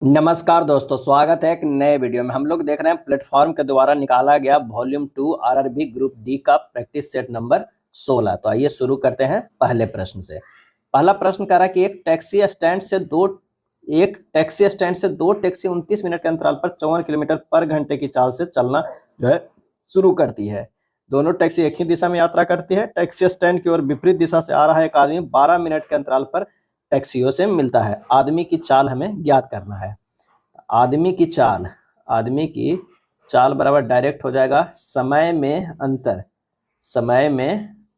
नमस्कार दोस्तों, स्वागत है एक नए वीडियो में। हम लोग देख रहे हैं प्लेटफॉर्म के द्वारा निकाला गया वॉल्यूम 2 आरआरबी ग्रुप डी का प्रैक्टिस सेट नंबर 16। तो आइए शुरू करते हैं पहले प्रश्न से। पहला प्रश्न कह रहा है कि एक टैक्सी स्टैंड से दो टैक्सी 29 मिनट के अंतराल पर 54 किलोमीटर पर घंटे की चाल से चलना जो है शुरू करती है। दोनों टैक्सी एक ही दिशा में यात्रा करती है। टैक्सी स्टैंड की ओर विपरीत दिशा से आ रहा एक आदमी 12 मिनट के अंतराल पर टैक्सियों से मिलता है। आदमी की चाल हमें ज्ञात करना है। आदमी की चाल बराबर डायरेक्ट हो जाएगा समय में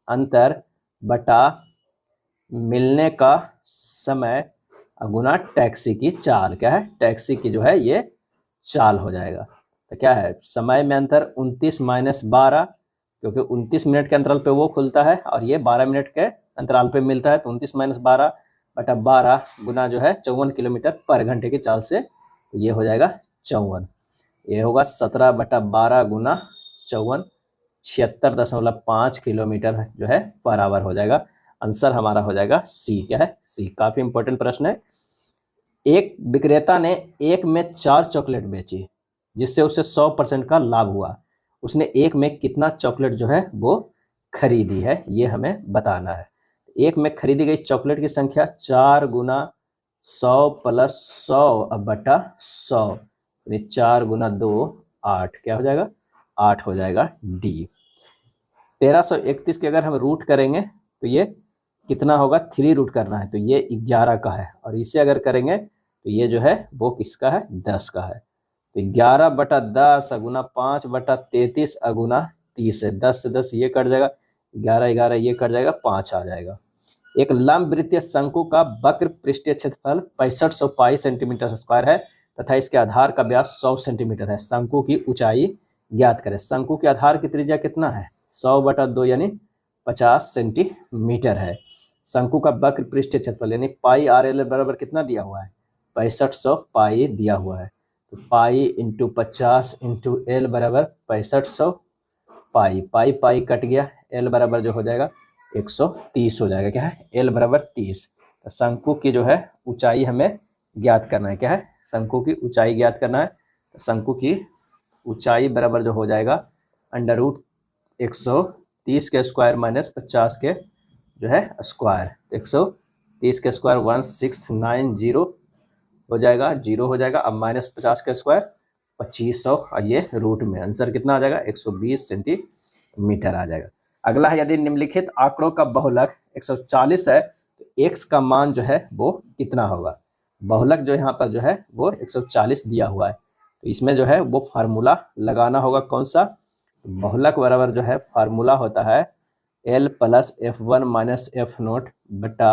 अंतर बटा मिलने का समय गुना टैक्सी की चाल। क्या है? टैक्सी की जो है ये चाल हो जाएगा। तो क्या है? समय में अंतर 29 माइनस 12, क्योंकि 29 मिनट के अंतराल पे वो खुलता है और ये 12 मिनट के अंतराल पे मिलता है। तो 29 माइनस 12 बटा 12 गुना जो है 54 किलोमीटर पर घंटे की चाल से, ये हो जाएगा 54। ये होगा 17 बटा 12 गुना 54, 76.5 किलोमीटर जो है बराबर हो जाएगा। आंसर हमारा हो जाएगा सी। क्या है? सी। काफी इंपॉर्टेंट प्रश्न है। एक विक्रेता ने एक में 4 चॉकलेट बेची जिससे उसे 100% का लाभ हुआ। उसने एक में कितना चॉकलेट जो है वो खरीदी है, ये हमें बताना है। एक में खरीदी गई चॉकलेट की संख्या 4 गुना 100 प्लस 100 बटा 100, 4 गुना 2 8। क्या हो जाएगा? 8 हो जाएगा डी। 1331 के अगर हम रूट करेंगे तो ये कितना होगा? 3 रूट करना है, तो ये 11 का है। और इसे अगर करेंगे तो ये जो है वो किसका है? 10 का है। तो 11 बटा 10 अगुना 5 बटा 33 अगुना 30 है। 10 से 10 ये कट जाएगा, 11 11 ये कट जाएगा, 5 आ जाएगा। एक लंब वृत्तीय शंकु का वक्र पृष्ठीय क्षेत्रफल 6500 पाई सेंटीमीटर स्क्वायर है तथा इसके आधार का व्यास 100 सेंटीमीटर है। शंकु की ऊंचाई ज्ञात करें। शंकु के आधार की त्रिज्या कितना है? 100 बटा 2 यानी 50 सेंटीमीटर है। शंकु का वक्र पृष्ठीय क्षेत्रफल यानी पाई आर एल बराबर कितना दिया हुआ है? 6500 पाई दिया हुआ है। तो पाई इंटू 50 इंटू एल बराबर 6500 पाई। पाई पाई कट गया, एल बराबर जो हो जाएगा 130 हो जाएगा। क्या है? एल बराबर 30। तो शंकु की जो है ऊंचाई हमें ज्ञात करना है। क्या है? शंकु की ऊंचाई ज्ञात करना है। तो शंकु की ऊंचाई बराबर जो हो जाएगा अंडर रूट 130 के स्क्वायर माइनस 50 के जो है स्क्वायर। 130 के स्क्वायर 1690 हो जाएगा, 0 हो जाएगा। अब माइनस 50 का स्क्वायर 2500 और ये रूट में आंसर कितना आ जाएगा? 120 सेंटीमीटर आ जाएगा। अगला है, यदि निम्नलिखित आंकड़ों का बहुलक 140 है तो x का मान जो है वो कितना होगा? बहुलक जो यहाँ पर जो है वो 140 दिया हुआ है, तो इसमें जो है वो फार्मूला लगाना होगा। कौन सा? बहुलक बराबर जो है फार्मूला होता है L plus F1 minus F note बटा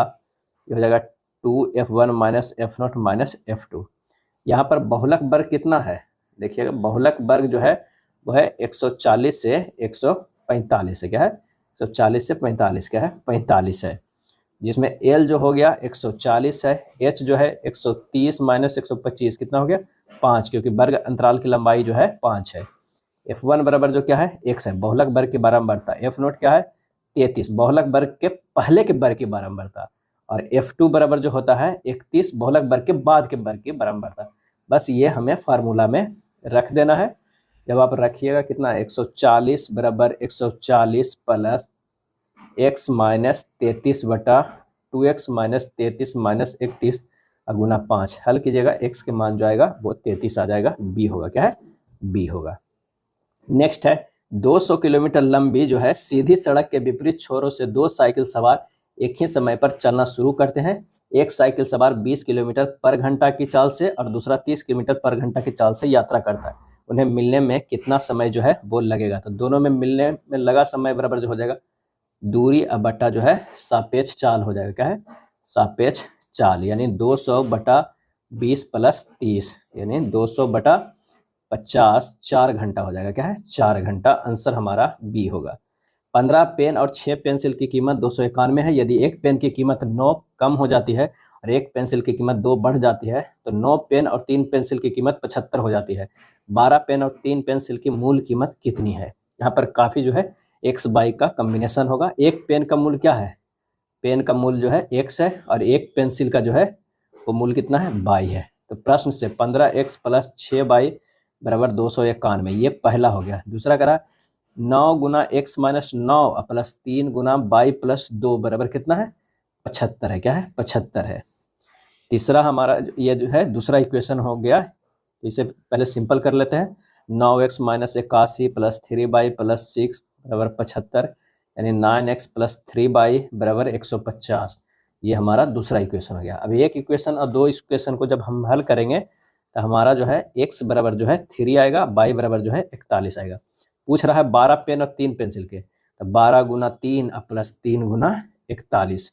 ये हो जाएगा 2F1 minus F note minus F2। यहाँ पर बहुलक वर्ग कितना है? देखिएगा, बहुलक वर्ग जो है वो है 140 से 145 है। क्या है? 140 से 45। क्या है? 45 है, जिसमें L जो हो गया 140 है, H जो है 130 माइनस 125 कितना हो गया? 5, क्योंकि वर्ग अंतराल की लंबाई जो है 5 है। F1 बराबर जो क्या है? x है, बहुलक वर्ग की बारंबारता। F नोट क्या है? 33, बहुलक वर्ग के पहले के वर्ग की बारंबारता। और F2 बराबर जो होता है 31, बहुलक वर्ग के बाद के वर्ग की बारंबारता। बस ये हमें फार्मूला में रख देना है। जब आप रखिएगा कितना? 140 बराबर 140 प्लस x माइनस 33 बटा 2x माइनस 33 माइनस 31 गुना 5। हल कीजिएगा, x के मान जो आएगा वो 33 आ जाएगा। बी होगा। क्या है? बी होगा। नेक्स्ट है, 200 किलोमीटर लंबी जो है सीधी सड़क के विपरीत छोरों से 2 साइकिल सवार एक ही समय पर चलना शुरू करते हैं। एक साइकिल सवार 20 किलोमीटर पर घंटा की चाल से और दूसरा 30 किलोमीटर पर घंटा की चाल से यात्रा करता है। उन्हें मिलने में कितना समय जो है वो लगेगा? तो दोनों में मिलने में लगा समय बराबर जो हो जाएगा दूरी अब बटा जो है सापेक्ष चाल हो जाएगा। क्या है? सापेक्ष चाल, यानी 200 बटा 20 प्लस 30 यानी 200 बटा 50, 4 घंटा हो जाएगा। क्या है? 4 घंटा। आंसर हमारा बी होगा। 15 पेन और 6 पेंसिल की कीमत 291 है। यदि एक पेन की कीमत 9 कम हो जाती है और एक पेंसिल की कीमत 2 बढ़ जाती है तो 9 पेन और 3 पेंसिल की कीमत 75 हो जाती है। 12 पेन और 3 पेंसिल की मूल कीमत कितनी है? यहाँ पर काफी जो है एक्स बाई का कॉम्बिनेशन होगा। एक पेन का मूल्य क्या है? पेन का मूल्य जो है एक्स है और एक पेंसिल का जो है वो मूल्य कितना है? बाई है। तो प्रश्न से 15x प्लस 6y बराबर 291, ये पहला हो गया। दूसरा करा 9 गुना x माइनस 9 प्लस 3 गुना y प्लस 2 बराबर कितना है 75 है। क्या है 75 है। तीसरा हमारा ये जो है दूसरा इक्वेशन हो गया, तो इसे पहले सिंपल कर लेते हैं। 9x minus 81 plus 3y plus 6 बराबर 75, यानी 9x प्लस 3y बराबर 150। ये हमारा दूसरा इक्वेशन हो गया। अब एक इक्वेशन और दो इक्वेशन को जब हम हल करेंगे तो हमारा जो है x बराबर जो है 3 आएगा, y बराबर जो है 41 आएगा। पूछ रहा है 12 पेन और 3 पेंसिल के, तो 12 गुना 3 प्लस 3 गुना 41,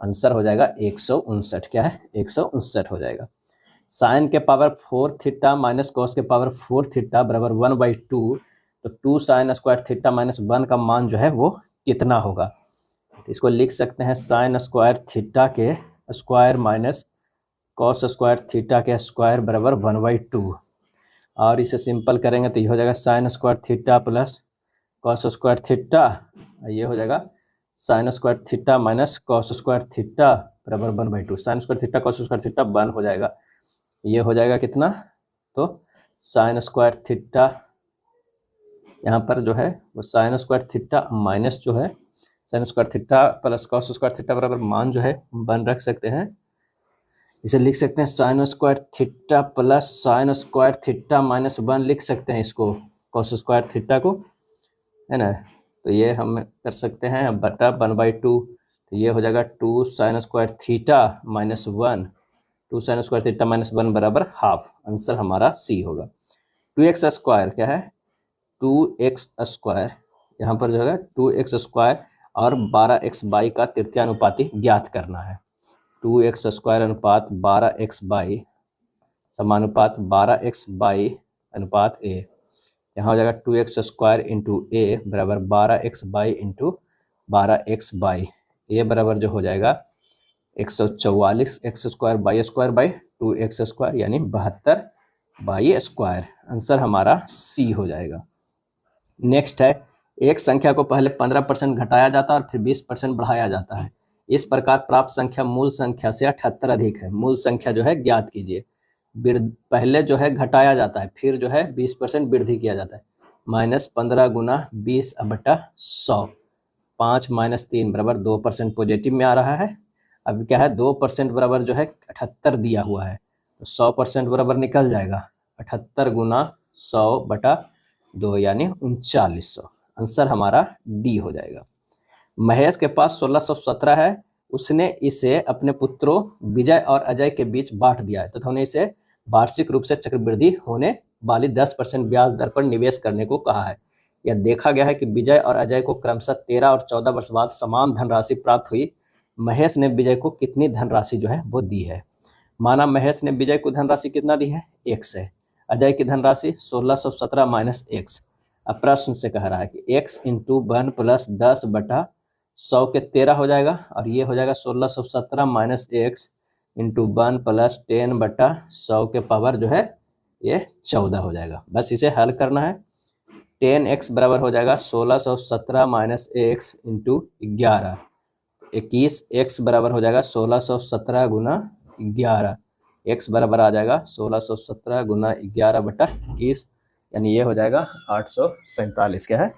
आंसर हो जाएगा 159। क्या है 159 हो जाएगा। साइन के पावर 4 थीटा माइनस कॉस के पावर 4 थीटा बराबर 1/2, तो 2 साइन स्क्वायर थीटा माइनस 1 का मान जो है वो कितना होगा। तो इसको लिख सकते हैं साइन स्क्वायर थीटा के square minus cos square theta के स्क्वायर बराबर 1/2, और इसे सिंपल करेंगे तो ये हो जाएगा sine square theta plus cos square theta, ये हो जाएगा sine square theta minus cos square theta बराबर 1/2। Sine square theta cos square theta 1 हो जाएगा, ये हो जाएगा कितना, तो साइन स्क्वायर थीटा यहाँ पर जो है वो साइन स्क्वायर थीटा माइनस जो है sine square theta plus cos square theta बराबर मान जो है 1 रख सकते हैं। इसे लिख सकते हैं sine square theta plus sine square theta minus 1 लिख सकते हैं इसको, कॉस स्क्वायर थीटा को, है ना। तो ये हम कर सकते हैं बटा 1/2, तो ये हो जाएगा 2 sine square theta minus 1, 2 sine square theta minus 1 बराबर हाफ। आंसर हमारा सी होगा। 2x स्क्वायर क्या है 2x स्क्वायर, यहाँ पर जो है 2x स्क्वायर और 12x/y का तृतीयानुपाती ज्ञात करना है। 2x स्क्वायर अनुपात 12x/y समानुपात 12x/y अनुपात a, यहाँ हो जाएगा 2x स्क्वायर इंटू a बराबर 12x/y इंटू 12x/y, a बराबर जो हो जाएगा 144 x square by square by 2x square, यानी 72 स्क्वायर। आंसर हमारा सी हो जाएगा। नेक्स्ट है एक संख्या को पहले 15% घटाया जाता है और फिर 20% बढ़ाया जाता है। इस प्रकार प्राप्त संख्या मूल संख्या से 78 अधिक है। मूल संख्या जो है ज्ञात कीजिए। पहले जो है घटाया जाता है, फिर जो है 20% वृद्धि किया जाता है। -15 गुना 20/100, 5 - 3 बराबर 2% पॉजिटिव में आ रहा है। अब क्या है 2% बराबर जो है 78 दिया हुआ है, तो 100% बराबर निकल जाएगा 78 गुना 100/2 यानी 3900। आंसर हमारा डी हो जाएगा। महेश के पास 1617 है, उसने इसे अपने पुत्रों विजय और अजय के बीच बांट दिया है तथा उन्हें इसे वार्षिक रूप से चक्रवृद्धि होने वाली 10% ब्याज दर पर निवेश करने को कहा है। यह देखा गया है कि विजय और अजय को क्रमशः 13 और 14 वर्ष बाद समान धनराशि प्राप्त हुई। महेश ने विजय को कितनी धनराशि जो है वो दी है। माना महेश ने विजय को धनराशि कितना दी है x है, अजय की धनराशि 1617 माइनस x। अब प्रश्न से कह रहा है कि x इंटू 1 प्लस 10/100 के 13 हो जाएगा, और ये हो जाएगा 1617 माइनस x इंटू 1 प्लस 10/100 के पावर जो है ये 14 हो जाएगा। बस इसे हल करना है। 10x बराबर हो जाएगा 1617 माइनस x इंटू 11, 21x बराबर हो जाएगा 1617 गुना 11, x बराबर आ जाएगा 1617 गुना 11/21, यानी ये हो जाएगा 847। क्या है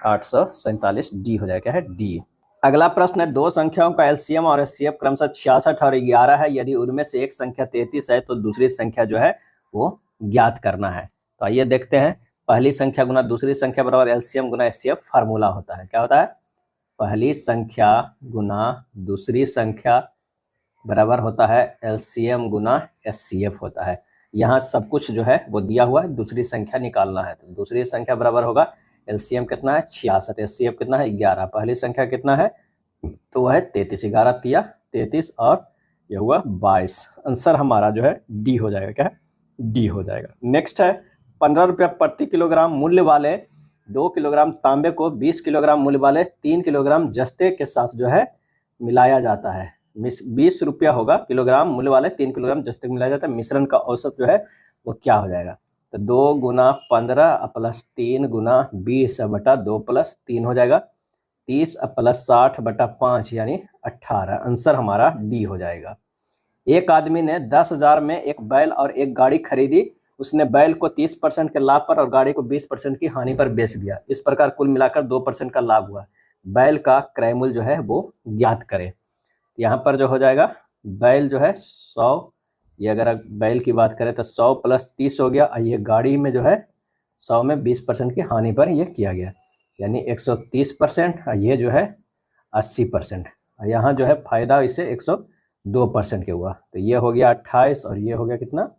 847, डी हो जाएगा। क्या है डी। अगला प्रश्न है दो संख्याओं का एलसीएम और एचसीएफ क्रमशः 66 और 11 है। यदि उनमें से एक संख्या 33 है तो दूसरी संख्या जो है वो ज्ञात करना है। तो आइए देखते हैं। पहली संख्या गुना दूसरी संख्या बराबर एलसीएम गुना एचसीएफ फार्मूला होता है। क्या होता है, पहली संख्या गुना दूसरी संख्या बराबर होता है एलसीएम गुना एचसीएफ होता है। यहाँ सब कुछ जो है वो दिया हुआ है, दूसरी संख्या निकालना है। तो दूसरी संख्या बराबर होगा एलसीएम कितना है 66, एचसीएफ कितना है 11, पहली संख्या कितना है तो वह है 33, 11 तिया 33 और यह हुआ 22। आंसर हमारा जो है डी हो जाएगा। क्या है डी हो जाएगा। नेक्स्ट है 15 रुपया प्रति किलोग्राम मूल्य वाले 2 किलोग्राम तांबे को 20 किलोग्राम मूल्य वाले 3 किलोग्राम जस्ते के साथ जो है मिलाया जाता है। 20 रुपया होगा किलोग्राम मूल्य वाले 3 किलोग्राम जस्ते को मिलाया जाता है। मिश्रण का औसत जो है वो क्या हो जाएगा, तो 2 गुना 15 प्लस 3 गुना 20/2 प्लस 3 हो जाएगा 30 प्लस 60/5 यानी 18। आंसर हमारा डी हो जाएगा। एक आदमी ने 10,000 में एक बैल और एक गाड़ी खरीदी। उसने बैल को 30% के लाभ पर और गाड़ी को 20% की हानि पर बेच दिया। इस प्रकार कुल मिलाकर 2% का लाभ हुआ। बैल का क्रय मूल्य जो है वो ज्ञात करें। यहाँ पर जो हो जाएगा, बैल जो है 100, ये अगर बैल की बात करें तो 100 + 30 हो गया, और ये गाड़ी में जो है 100 में 20% की हानि पर ये किया गया, यानी 130%, और ये जो है 80%। यहाँ जो है फायदा इसे 102% के हुआ। तो ये हो गया 28 और ये हो गया कितना,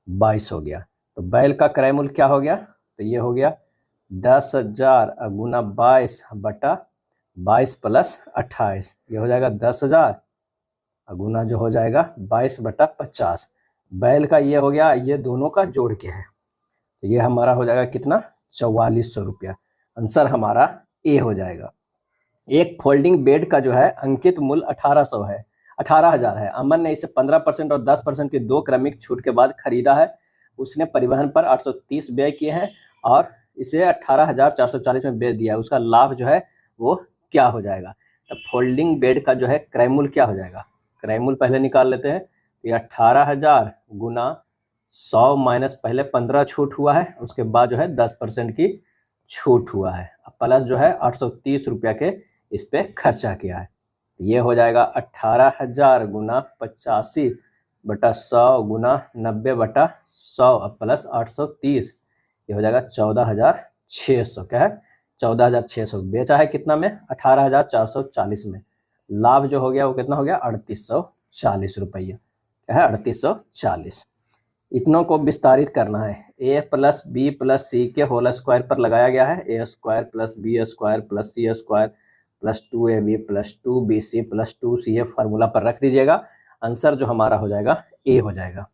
22 हो गया। तो बैल का क्रय मूल्य क्या हो गया, तो ये हो गया 10,000 गुना 22 बटा 22 + 28, ये हो जाएगा 10,000 गुना जो हो जाएगा 22 बटा 50। बैल का ये हो गया, ये दोनों का जोड़ के है, तो ये हमारा हो जाएगा कितना, 4400 रुपया। आंसर हमारा ए हो जाएगा। एक फोल्डिंग बेड का जो है अंकित मूल्य 18,000 है। अमन ने इसे 15% और 10% की 2 क्रमिक छूट के बाद खरीदा है। उसने परिवहन पर 830 व्यय किए हैं और इसे 18,440 में बेच दिया है। उसका लाभ जो है वो क्या हो जाएगा। तो फोल्डिंग बेड का जो है क्रय मूल्य क्या हो जाएगा, क्रय मूल्य पहले निकाल लेते हैं। ये 18,000 गुना 100 माइनस पहले 15 छूट हुआ है, उसके बाद जो है 10% की छूट हुआ है, प्लस जो है 830 रुपया के इस पे खर्चा किया है। ये हो जाएगा 18,000 गुना 85 बटा 100 गुना 90 बटा 100 प्लस 830, ये हो जाएगा 14,600। क्या है, 14,600। बेचा है कितना में, 18,440 में। लाभ जो हो गया वो कितना हो गया, 3,840 रुपया। क्या है, 3,840। इतनों को विस्तारित करना है। a + b + c के होल स्क्वायर पर लगाया गया है। a² + b² + c² + 2ab + 2bc + 2ca formula पर रख दीजिएगा। आंसर जो हमारा हो जाएगा ए हो जाएगा।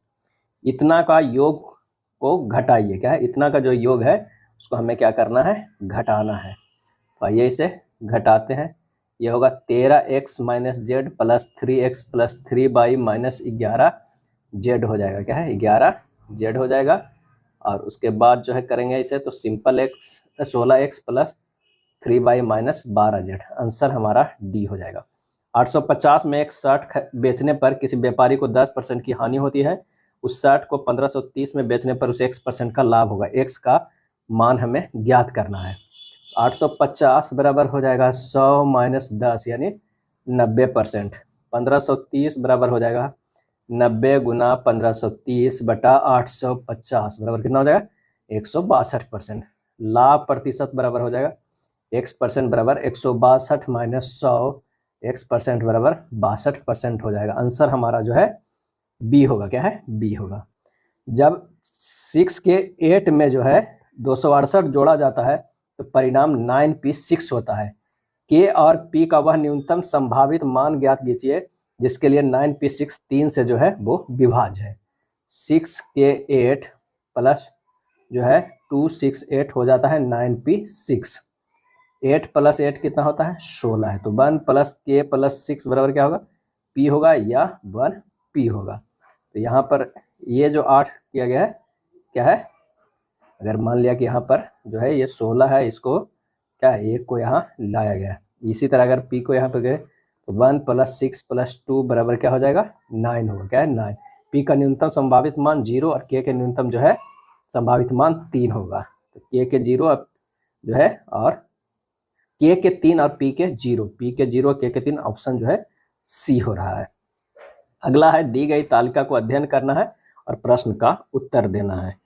इतना का योग को घटाइए। क्या है, इतना का जो योग है उसको हमें क्या करना है, घटाना है। तो आइए इसे घटाते हैं। ये होगा 13x - z + 3x + 3y - 11z हो जाएगा। क्या है, 11z हो जाएगा। और उसके बाद जो है करेंगे इसे तो simple x 16x + 3y - 12z। Answer हमारा डी हो जाएगा। 850 में एक शर्ट बेचने पर किसी व्यापारी को 10% की हानि होती है। उस शर्ट को 1530 में बेचने पर उसे x% का लाभ होगा। x का मान हमें ज्ञात करना है। 850 बराबर हो जाएगा 100 - 10 यानी 90%। 1530 बराबर हो जाएगा 90 गुना 1530 बटा 850 बराबर कितना हो जाएगा, 162%। लाभ प्रतिशत बराबर हो जाएगा x% बराबर 162 - 100, x% बराबर 62% हो जाएगा। आंसर हमारा जो है बी होगा। क्या है, बी होगा। जब 6 के 8 में जो है 268 जोड़ा जाता है तो परिणाम 9p6 होता है। k और p का वह न्यूनतम संभावित मान ज्ञात कीजिए जिसके लिए 9p6 3 से जो है वो विभाज्य है। 6 के 8 प्लस जो है 268 हो जाता है 9p6। 8 + 8 कितना होता है, 16 है। तो 1 + k + 6 बराबर क्या होगा, p होगा या 1p होगा। तो यहाँ पर ये जो 8 किया गया है क्या है, अगर मान लिया कि यहाँ पर जो है ये 16 है, इसको क्या है, एक को यहाँ लाया गया है। इसी तरह अगर p को यहाँ पर गए तो 1 + 6 + 2 बराबर क्या हो जाएगा, 9 होगा। क्या है, 9। p का न्यूनतम संभावित मान 0 और k के न्यूनतम जो है संभावित मान 3 होगा। तो k के 0 जो है और k के 3 और p के 0, p के 0 k के 3 ऑप्शन जो है सी हो रहा है। अगला है दी गई तालिका को अध्ययन करना है और प्रश्न का उत्तर देना है।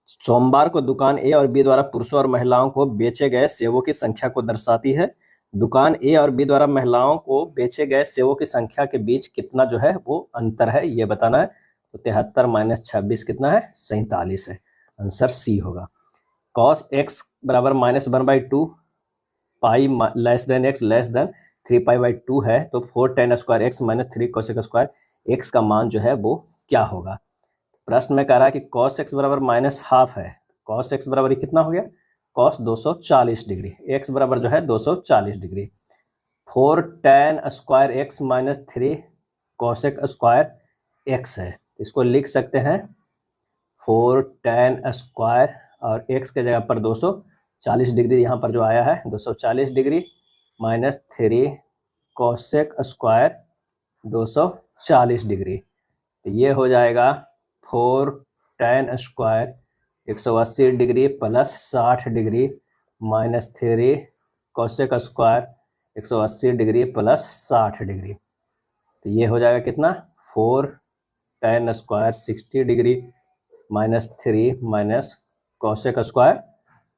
सोमवार को दुकान ए और बी द्वारा पुरुषों और महिलाओं को बेचे गए सेवों की संख्या को दर्शाती है। दुकान ए और बी द्वारा महिलाओं को बेचे गए सेवों की संख्या के बीच कितना जो है वो अंतर है, ये बताना है। तो 73 - 26 कितना है, 47 है। आंसर सी होगा। cos x बराबर -1/2 पाई x <3π/2 है। तो 4 tan square x - 3 cosec square x का मान जो है वो क्या होगा। प्रश्न में कह रहा है कि cos x बराबर -½ है। cos x बराबर कितना हो गया, cos 240 डिग्री, x बराबर जो है 240 degree. 4 tan square x - 3 cosec square x है। इसको लिख सकते हैं 4 tan स्क्वायर और x के जगह पर 240 डिग्री, यहाँ पर जो आया है 240 डिग्री -3 cosec स्क्वायर 240 डिग्री। तो ये हो जाएगा 4 tan square 180 degree plus 60 degree minus 3 cosec square 180 degree plus 60 degree. तो ये हो जाएगा कितना 4 tan square 60 degree minus 3 minus cosec square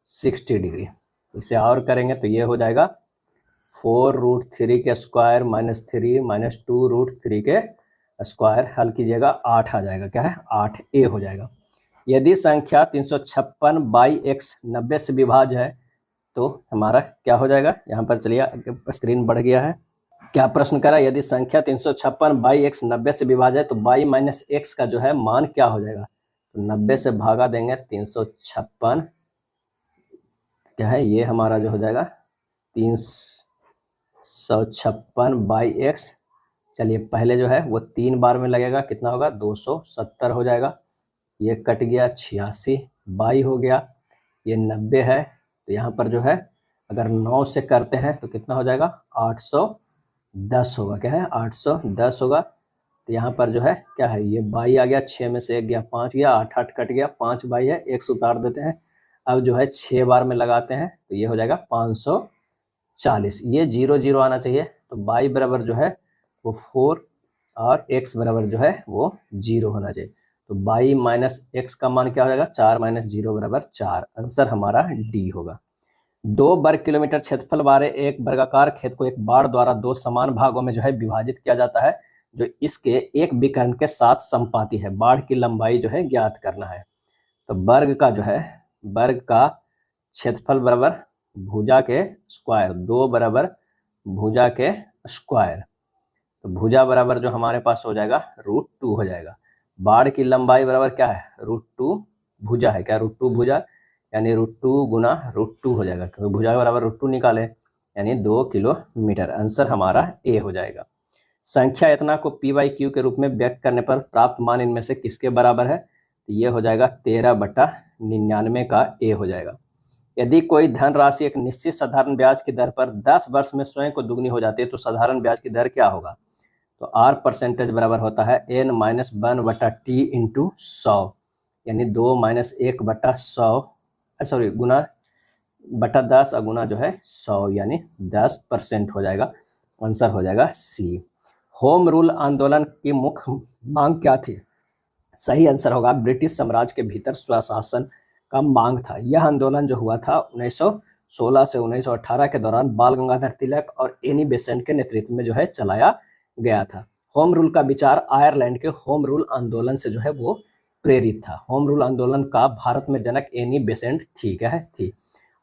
60 degree. इसे और करेंगे तो ये हो जाएगा 4√3 के स्क्वायर माइनस 3 माइनस 2√3 के स्क्वायर। हल कीजिएगा 8 आ जाएगा, क्या है 8a हो जाएगा। यदि संख्या 356 बाई x 90 से विभाज्य है तो हमारा क्या हो जाएगा। यहाँ पर चलिए, स्क्रीन बढ़ गया है। क्या प्रश्न करा, यदि संख्या 356 बाई x 90 से विभाज्य है तो बाई माइनस x का जो है मान क्या हो जाएगा। तो 90 से भागा देंगे 356, क्या है ये हमारा जो हो जाएगा 356 बाई x। चलिए पहले जो है वो 3 बार में लगेगा, कितना होगा 270 हो जाएगा। ये कट गया 86 बाई हो गया, ये 90 है। तो यहाँ पर जो है अगर 9 से करते हैं तो कितना हो जाएगा 810 होगा, क्या है 810 होगा। तो यहाँ पर जो है क्या है ये बाई आ गया, 6 में से 1 गया 5 गया, 8 8 कट गया, 5 बाई है, 1 से उतार देते हैं। अब जो है 6 बार में लगाते हैं तो ये हो जाएगा 540। ये 0 0 आना चाहिए। तो बाई बराबर जो है वो 4 और x बराबर जो है वो 0 होना चाहिए। तो बाई माइनस x का मान क्या हो जाएगा 4 माइनस 0 बराबर 4। आंसर हमारा डी होगा। 2 वर्ग किलोमीटर क्षेत्रफल वाले एक वर्गाकार खेत को एक बाड़ द्वारा 2 समान भागों में जो है विभाजित किया जाता है, जो इसके एक विकर्ण के साथ संपाती है। बाड़ की लंबाई जो है ज्ञात करना है। तो वर्ग का जो है वर्ग का क्षेत्रफल बराबर भुजा के स्क्वायर, 2 बराबर भुजा के स्क्वायर। तो भुजा बराबर जो हमारे पास हो जाएगा √2 हो जाएगा। बाड़ की लंबाई बराबर क्या है √2 भुजा है, क्या √2 भुजा, यानी √2 गुना √2 हो जाएगा, क्योंकि भुजा बराबर √2 निकाले यानी 2 किलोमीटर। आंसर हमारा ए हो जाएगा। संख्या इतना को p/q के रूप में व्यक्त करने पर प्राप्त मान इनमें से किसके बराबर है। तो ये हो जाएगा 13/99 का ए हो जाएगा। यदि कोई धनराशि एक निश्चित साधारण ब्याज की दर पर 10 वर्ष में स्वयं को दुगनी हो जाती है तो साधारण ब्याज की दर क्या होगा। तो r परसेंटेज बराबर होता है n माइनस 1/t इंटू 100, यानी 2 माइनस 1/100 सॉरी गुना बटा 10 और गुना जो है 100 यानी 10% हो जाएगा। आंसर हो जाएगा सी। होम रूल आंदोलन की मुख्य मांग क्या थी। सही आंसर होगा ब्रिटिश साम्राज्य के भीतर स्वशासन का मांग था। यह आंदोलन जो हुआ था 1916 से 1918 के दौरान बाल गंगाधर तिलक और एनी बेसेंट के नेतृत्व में जो है चलाया गया था। होम रूल का विचार आयरलैंड के होम रूल आंदोलन से जो है वो प्रेरित था। होम रूल आंदोलन का भारत में जनक एनी बेसेंट थी, क्या है थी।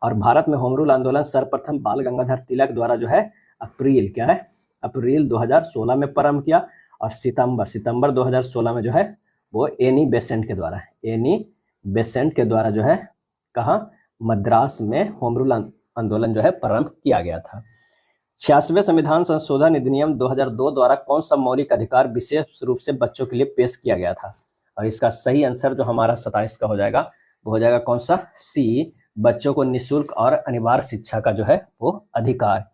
और भारत में होम रूल आंदोलन सर्वप्रथम बाल गंगाधर तिलक द्वारा जो है अप्रैल 2016 में प्रारंभ किया, और सितंबर 2016 में जो है वो एनी बेसेंट के द्वारा जो है कहाँ मद्रास में होम रूल आंदोलन जो है प्रारंभ किया गया था। 86वें संविधान संशोधन अधिनियम 2002 द्वारा कौन सा मौलिक अधिकार विशेष रूप से बच्चों के लिए पेश किया गया था। और इसका सही आंसर जो हमारा 27 का हो जाएगा वो हो जाएगा कौन सा सी, बच्चों को निःशुल्क और अनिवार्य शिक्षा का जो है वो अधिकार।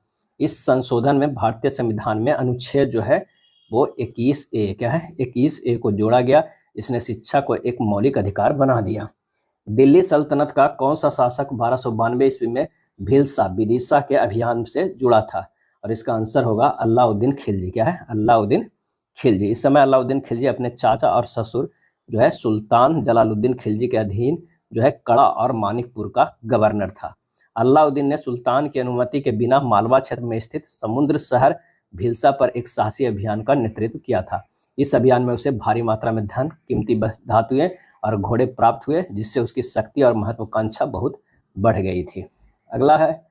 इस संशोधन में भारतीय संविधान में अनुच्छेद जो है वो 21A, क्या है 21A को जोड़ा गया। इसने शिक्षा को एक मौलिक अधिकार बना दिया। दिल्ली सल्तनत का कौन सा शासक 1292 ईस्वी में भिलसा विदिशा के अभियान से जुड़ा था। और इसका आंसर होगा अलाउद्दीन खिलजी, क्या है अलाउद्दीन खिलजी। इस समय अलाउद्दीन खिलजी अपने चाचा और ससुर जो है सुल्तान जलालुद्दीन खिलजी के अधीन जो है कड़ा और मानिकपुर का गवर्नर था। अलाउद्दीन ने सुल्तान की अनुमति के बिना मालवा क्षेत्र में स्थित समुद्र शहर भिलसा पर एक साहसी अभियान का नेतृत्व किया था। इस अभियान में उसे भारी मात्रा में धन, कीमती धातुएं और घोड़े प्राप्त हुए, जिससे उसकी शक्ति और महत्वाकांक्षा बहुत बढ़ गई थी। अगला है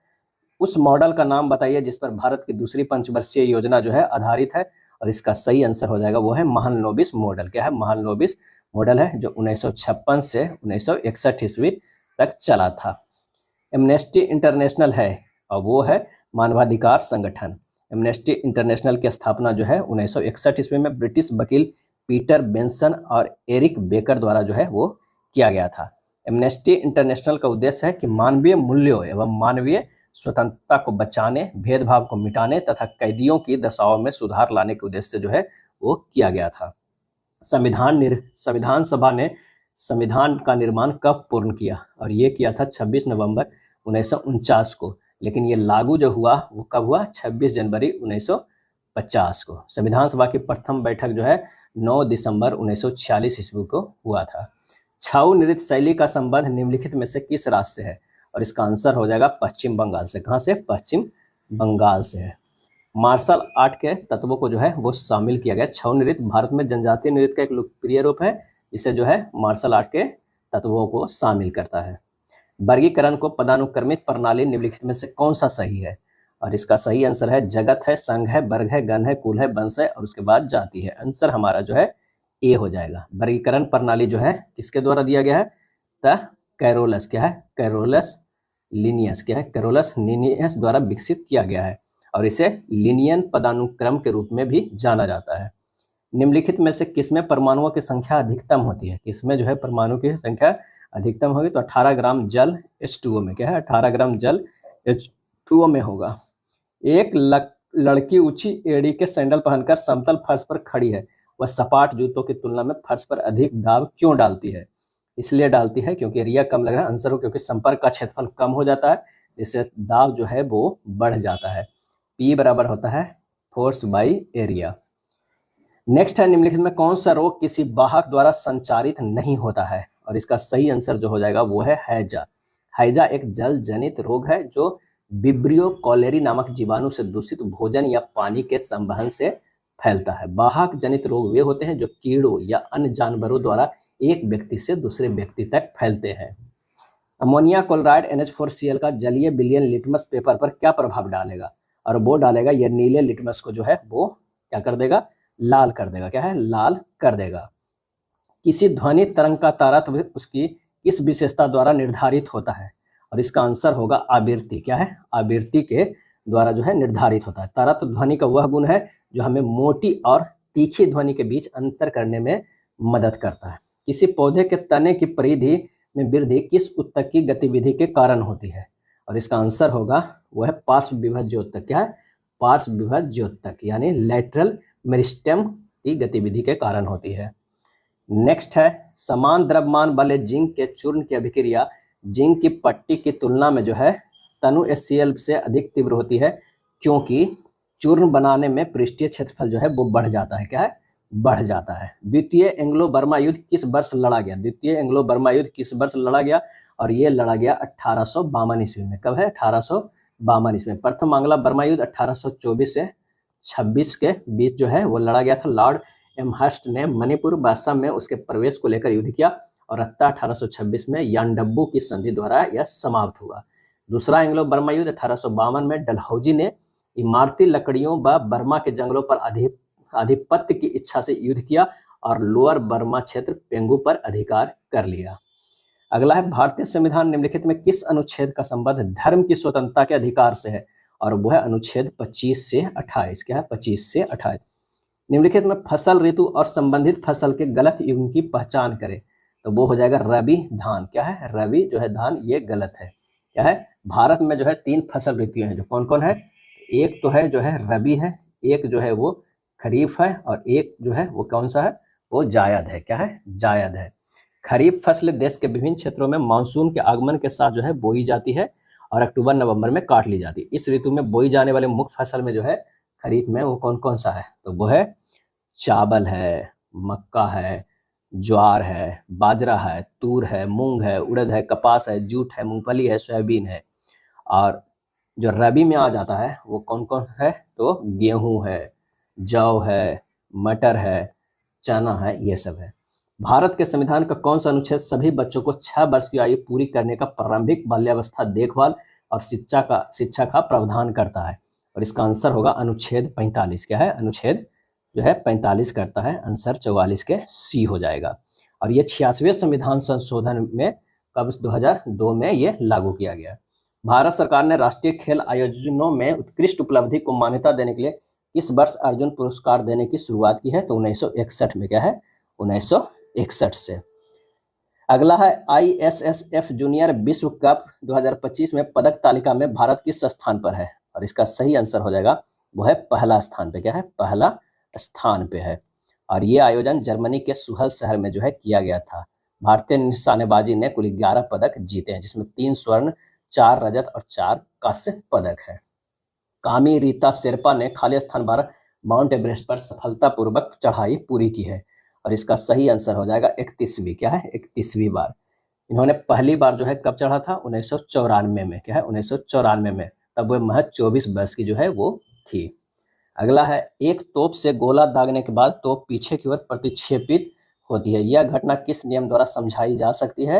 उस मॉडल का नाम बताइए जिस पर भारत की दूसरी पंचवर्षीय योजना जो है आधारित है। और इसका सही आंसर हो जाएगा वो है महालनोबिस मॉडल, क्या है महालनोबिस मॉडल है, जो 1956 से 1961 ईस्वी तक चला था। एमनेस्टी इंटरनेशनल है और वो है मानवाधिकार संगठन। एमनेस्टी इंटरनेशनल की स्थापना जो है 1961 ईस्वी में ब्रिटिश वकील पीटर बेंसन और एरिक बेकर द्वारा जो है वो किया गया था। एमनेस्टी इंटरनेशनल का उद्देश्य है कि मानवीय मूल्यों एवं मानवीय स्वतंत्रता को बचाने, भेदभाव को मिटाने तथा कैदियों की दशाओं में सुधार लाने के उद्देश्य से जो है वो किया गया था। संविधान सभा ने संविधान का निर्माण कब पूर्ण किया? और ये किया था 26 नवंबर 1949 को, लेकिन ये लागू जो हुआ वो कब हुआ? 26 जनवरी 1950 को। संविधान सभा की प्रथम बैठक जो है 9 दिसंबर 1946 ईस्वी को हुआ था। छऊ नृत्य शैली का संबंध निम्नलिखित में से किस राज्य से है? और इसका आंसर हो जाएगा पश्चिम बंगाल से। कहाँ से? पश्चिम बंगाल से है। मार्शल आर्ट के तत्वों को जो है वो शामिल किया गया। छऊ नृत्य भारत में जनजातीय नृत्य का एक लोकप्रिय रूप है, इसे जो है मार्शल आर्ट के तत्वों को शामिल करता है। वर्गीकरण को पदानुक्रमित प्रणाली निम्नलिखित में से कौन सा सही है? और इसका सही आंसर है जगत है, संघ है, वर्ग है, गण है, कुल है, वंश है और उसके बाद जाति है। आंसर हमारा जो है ए हो जाएगा। वर्गीकरण प्रणाली जो है किसके द्वारा दिया गया है? द कैरोलस क्या है? कैरोलस लिनियस क्या है? कैरोलस लिनियस द्वारा विकसित किया गया है और इसे लिनियन पदानुक्रम के रूप में भी जाना जाता है। निम्नलिखित में से किसमें परमाणुओं की संख्या अधिकतम होती है? किसमें जो है परमाणु की संख्या अधिकतम होगी? तो 18 ग्राम जल H2O में क्या है? 18 ग्राम जल H2O में होगा। एक लड़की ऊंची एड़ी के सैंडल पहनकर समतल फर्श पर खड़ी है, वह सपाट जूतों की तुलना में फर्श पर अधिक दाब क्यों डालती है? इसलिए डालती है क्योंकि एरिया कम लग रहा है। आंसर हो क्योंकि संपर्क का क्षेत्रफल कम हो जाता है, जिससे दाब जो है वो बढ़ जाता है। P बराबर होता है फोर्स बाई एरिया। नेक्स्ट है निम्नलिखित में कौन सा रोग किसी वाहक द्वारा संचारित नहीं होता है? और इसका सही आंसर जो हो जाएगा वो है हैजा। हैजा एक जल जनित रोग है जो विब्रियो कॉलेरी नामक जीवाणु से दूषित भोजन या पानी के संवहन से फैलता है। वाहक जनित रोग वे होते हैं जो कीड़ों या अन्य जानवरों द्वारा एक व्यक्ति से दूसरे व्यक्ति तक फैलते हैं। अमोनिया क्लोराइड NH4Cl का जलीय विलयन लिटमस पेपर पर क्या प्रभाव डालेगा? और वो डालेगा, यह नीले लिटमस को जो है वो क्या कर देगा? लाल कर देगा। क्या है? लाल कर देगा। किसी ध्वनि तरंग का तारतम्य उसकी किस विशेषता द्वारा निर्धारित होता है? और इसका आंसर होगा आवृत्ति। क्या है? आवृत्ति के द्वारा जो है निर्धारित होता है। तारतम्य ध्वनि का वह गुण है जो हमें मोटी और तीखी ध्वनि के बीच अंतर करने में मदद करता है। किसी पौधे के तने की परिधि में वृद्धि किस ऊतक की गतिविधि के कारण होती है? और इसका आंसर होगा वह पार्श्व विभज्योतक। क्या है? पार्श्व विभज्योतक यानी लैटरल मेरिस्टेम की गतिविधि के कारण होती है। नेक्स्ट है समान द्रव्यमान वाले जिंक के चूर्ण की अभिक्रिया जिंक की पट्टी की तुलना में जो है तनु HCl से अधिक तीव्र होती है, क्योंकि चूर्ण बनाने में पृष्ठीय क्षेत्रफल जो है वो बढ़ जाता है। क्या है? बढ़ जाता है। द्वितीय एंग्लो बर्मा युद्ध किस वर्ष लड़ा गया? द्वितीय एंग्लो बर्मा युद्ध किस वर्ष लड़ा गया? और ये लड़ा गया 1852 ईस्वी में। कब है? 1852 ईस्वी में। प्रथम आंग्ला बर्मा युद्ध 1824 से 26 के बीच जो है वो लड़ा गया था। लॉर्ड एमहर्स्ट ने मणिपुर असम में उसके प्रवेश को लेकर युद्ध किया और 1826 में यानडब्बू की संधि द्वारा यह समाप्त हुआ। दूसरा एंग्लो बर्मा युद्ध 1852 में डलहौजी ने इमारती लकड़ियों व बर्मा के जंगलों पर आधिपत्य की इच्छा से युद्ध किया और लोअर बर्मा क्षेत्र पेंगू पर अधिकार कर लिया। अगला है भारतीय संविधान निम्नलिखित में किस अनुच्छेद का संबंध धर्म की स्वतंत्रता के अधिकार से है? और वह है अनुच्छेद 25 से 28। क्या है? 25 से 28। निम्नलिखित में फसल ऋतु और संबंधित फसल के गलत युग्म की पहचान करें, तो वो हो जाएगा रबी धान। क्या है? रबी जो है धान ये गलत है। क्या है? भारत में जो है 3 फसल ऋतुएं हैं, जो कौन कौन है? एक तो है जो है रबी है, एक जो है वो खरीफ है और एक जो है वो कौन सा है? वो जायद है। क्या है? जायद है। खरीफ फसल देश के विभिन्न क्षेत्रों में मानसून के आगमन के साथ जो है बोई जाती है और अक्टूबर नवंबर में काट ली जाती है। इस ऋतु में बोई जाने वाले मुख्य फसल में जो है खरीफ में वो कौन कौन सा है? तो वो है चावल है, मक्का है, ज्वार है, बाजरा है, तूर है, मूंग है, उड़द है, कपास है, जूट है, मूंगफली है, सोयाबीन है। और जो रबी में आ जाता है वो कौन कौन है? तो गेहूं है, जौ है, मटर है, चना है, ये सब है। भारत के संविधान का कौन सा अनुच्छेद सभी बच्चों को 6 वर्ष की आयु पूरी करने का प्रारंभिक बाल्यावस्था देखभाल और शिक्षा का प्रावधान करता है? और इसका आंसर होगा अनुच्छेद 45। क्या है? अनुच्छेद जो है 45 करता है। आंसर 44 के सी हो जाएगा। और ये 86वें संविधान संशोधन में कब? 2002 में ये लागू किया गया। भारत सरकार ने राष्ट्रीय खेल आयोजनों में उत्कृष्ट उपलब्धि को मान्यता देने के लिए किस वर्ष अर्जुन पुरस्कार देने की शुरुआत की है? तो 1961 में। क्या है? 1961 से। अगला है ISSF जूनियर विश्व कप 2025 में पदक तालिका में भारत किस स्थान पर है? और इसका सही आंसर हो जाएगा वो है पहला स्थान पे। क्या है? पहला स्थान पे है। और ये आयोजन जर्मनी के सुहल शहर में जो है किया गया था। भारतीय निशानेबाजी ने कुल 11 पदक जीते हैं, जिसमें 3 स्वर्ण, 4 रजत और 4 कांस्य पदक है। कामी रीता शेरपा ने खाली स्थान पर माउंट एवरेस्ट पर सफलतापूर्वक चढ़ाई पूरी की है। और इसका सही आंसर हो जाएगा 31वीं, क्या है, 31वीं बार। इन्होंने पहली बार जो है कब चढ़ा था, 1994 में, क्या है, 1994 में। तब वो महज 24 वर्ष की जो है वो थी। अगला है, एक तोप से गोला दागने के बाद तोप पीछे की ओर प्रतिक्षेपित होती है, यह घटना किस नियम द्वारा समझाई जा सकती है?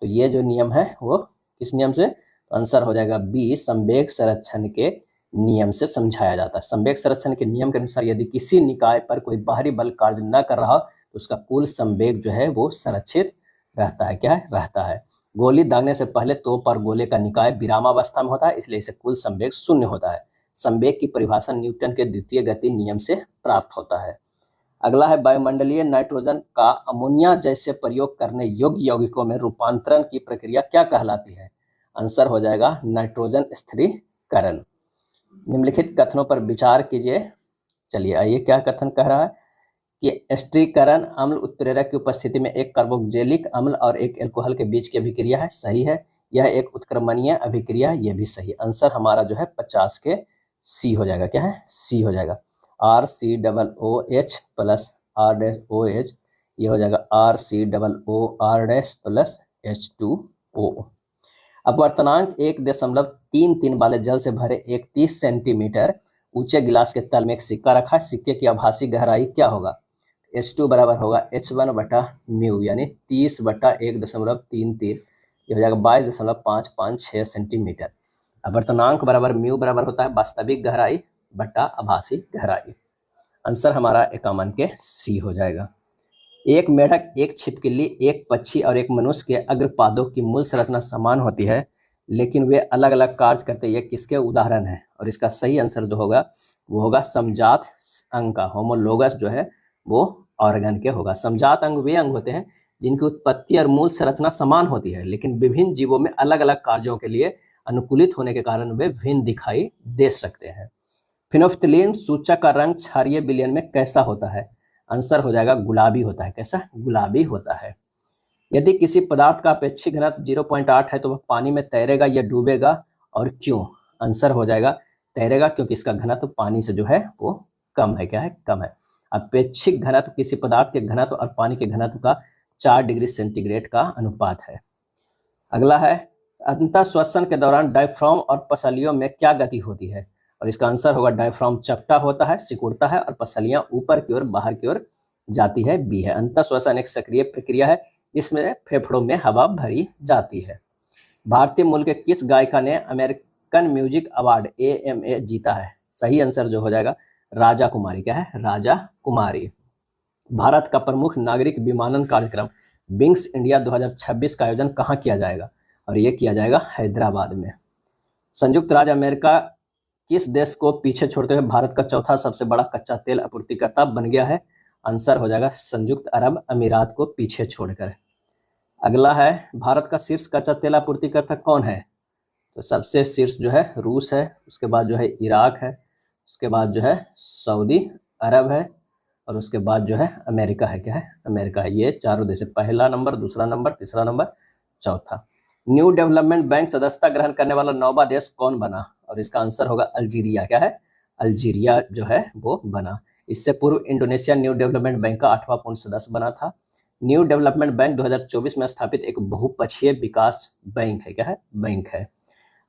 तो ये जो नियम है वो किस नियम से? आंसर हो जाएगा बी, संवेग संरक्षण के नियम से समझाया जाता है। संवेग संरक्षण के नियम के अनुसार यदि किसी निकाय पर कोई बाहरी बल कार्य न कर रहा तो उसका कुल संवेग जो है वो संरक्षित रहता है, क्या है, रहता है। गोली दागने से पहले तोप और गोले का निकाय विरामावस्था में होता है, इसलिए इसे कुल संवेग शून्य होता है। संवेग की परिभाषा न्यूटन के द्वितीय गति नियम से प्राप्त होता है। अगला है, वायुमंडलीय नाइट्रोजन का अमोनिया जैसे प्रयोग करने योग्य यौगिकों में रूपांतरण की प्रक्रिया क्या कहलाती है? आंसर हो जाएगा नाइट्रोजन स्थिरीकरण। निम्नलिखित कथनों पर विचार कीजिए। चलिए आइए, क्या कथन कह रहा है कि स्थिरीकरण अम्ल उत्प्रेरक की उपस्थिति में एक कार्बोक्जिलिक अम्ल और एक एल्कोहल के बीच की अभिक्रिया है, सही है। यह एक उत्क्रमणीय अभिक्रिया, यह भी सही। आंसर हमारा जो है 50 के सी हो जाएगा, क्या है, सी हो जाएगा। RCOOH प्लस R-OH, ये हो जाएगा RCOOR प्लस H2O। अपवर्तनांक 1.33 वाले जल से भरे एक 30 सेंटीमीटर ऊंचे गिलास के तल में एक सिक्का रखा है, सिक्के की आभासी गहराई क्या होगा? H2 बराबर होगा H1/μ, यानी 30/1.33, ये हो जाएगा 22.556 सेंटीमीटर। अपवर्तनांक बराबर म्यू बराबर होता है वास्तविक गहराई बटा आभासी गहराई। आंसर हमारा 51 के सी हो जाएगा। एक मेढक, एक छिपकली, एक पक्षी और एक मनुष्य के अग्रपादों की मूल संरचना समान होती है, लेकिन वे अलग अलग कार्य करते हैं, किसके उदाहरण है? और इसका सही आंसर जो होगा वो होगा समजात अंग का। होमोलोगस जो है वो ऑर्गन के होगा। समजात अंग वे अंग होते हैं जिनकी उत्पत्ति और मूल संरचना समान होती है, लेकिन विभिन्न जीवों में अलग अलग कार्यों के लिए अनुकूलित होने के कारण वे भिन्न दिखाई दे सकते हैं। फिनोफ्थिलीन सूचक का रंग क्षारीय विलयन में कैसा होता है? आंसर हो जाएगा गुलाबी होता है। कैसा? गुलाबी होता है। यदि किसी पदार्थ का अपेक्षित घनत्व 0.8 है तो वह पानी में तैरेगा या डूबेगा, और क्यों? आंसर हो जाएगा तैरेगा, क्योंकि इसका घनत्व पानी से जो है वो कम है, क्या है, कम है। अपेक्षित घनत्व किसी पदार्थ के घनत्व और पानी के घनत्व का 4 डिग्री सेंटीग्रेड का अनुपात है। अगला है, अंतः श्वसन के दौरान डायफ्राम और पसलियों में क्या गति होती है? और इसका आंसर होगा डायफ्राम चपटा होता है, सिकुड़ता है, और पसलियां ऊपर की ओर बाहर की ओर जाती है, बी है। अंतः श्वसन एक सक्रिय प्रक्रिया है जिसमें फेफड़ों में हवा भरी जाती है। भारतीय मूल के किस गायिका ने अमेरिकन म्यूजिक अवार्ड AMA जीता है? सही आंसर जो हो जाएगा राजा कुमारी, क्या है, राजा कुमारी। भारत का प्रमुख नागरिक विमानन कार्यक्रम विंग्स इंडिया 2026 का आयोजन कहाँ किया जाएगा? और ये किया जाएगा हैदराबाद में। संयुक्त राज्य अमेरिका किस देश को पीछे छोड़ते हुए भारत का चौथा सबसे बड़ा कच्चा तेल आपूर्तिकर्ता बन गया है? आंसर हो जाएगा संयुक्त अरब अमीरात को पीछे छोड़कर। अगला है, भारत का शीर्ष कच्चा तेल आपूर्तिकर्ता कौन है? तो सबसे शीर्ष जो है रूस है, उसके बाद जो है इराक है, उसके बाद जो है सऊदी अरब है, और उसके बाद जो है अमेरिका है, क्या है, अमेरिका है। ये चारों देश, पहला नंबर, दूसरा नंबर, तीसरा नंबर, चौथा। न्यू डेवलपमेंट बैंक सदस्यता ग्रहण करने वाला 9वां देश कौन बना? और इसका आंसर होगा अल्जीरिया, क्या है, अल्जीरिया जो है वो बना। इससे पूर्व इंडोनेशिया न्यू डेवलपमेंट बैंक का 8वां पूर्ण सदस्य बना था। न्यू डेवलपमेंट बैंक 2024 में स्थापित एक बहुपक्षीय विकास बैंक है, क्या है, बैंक है।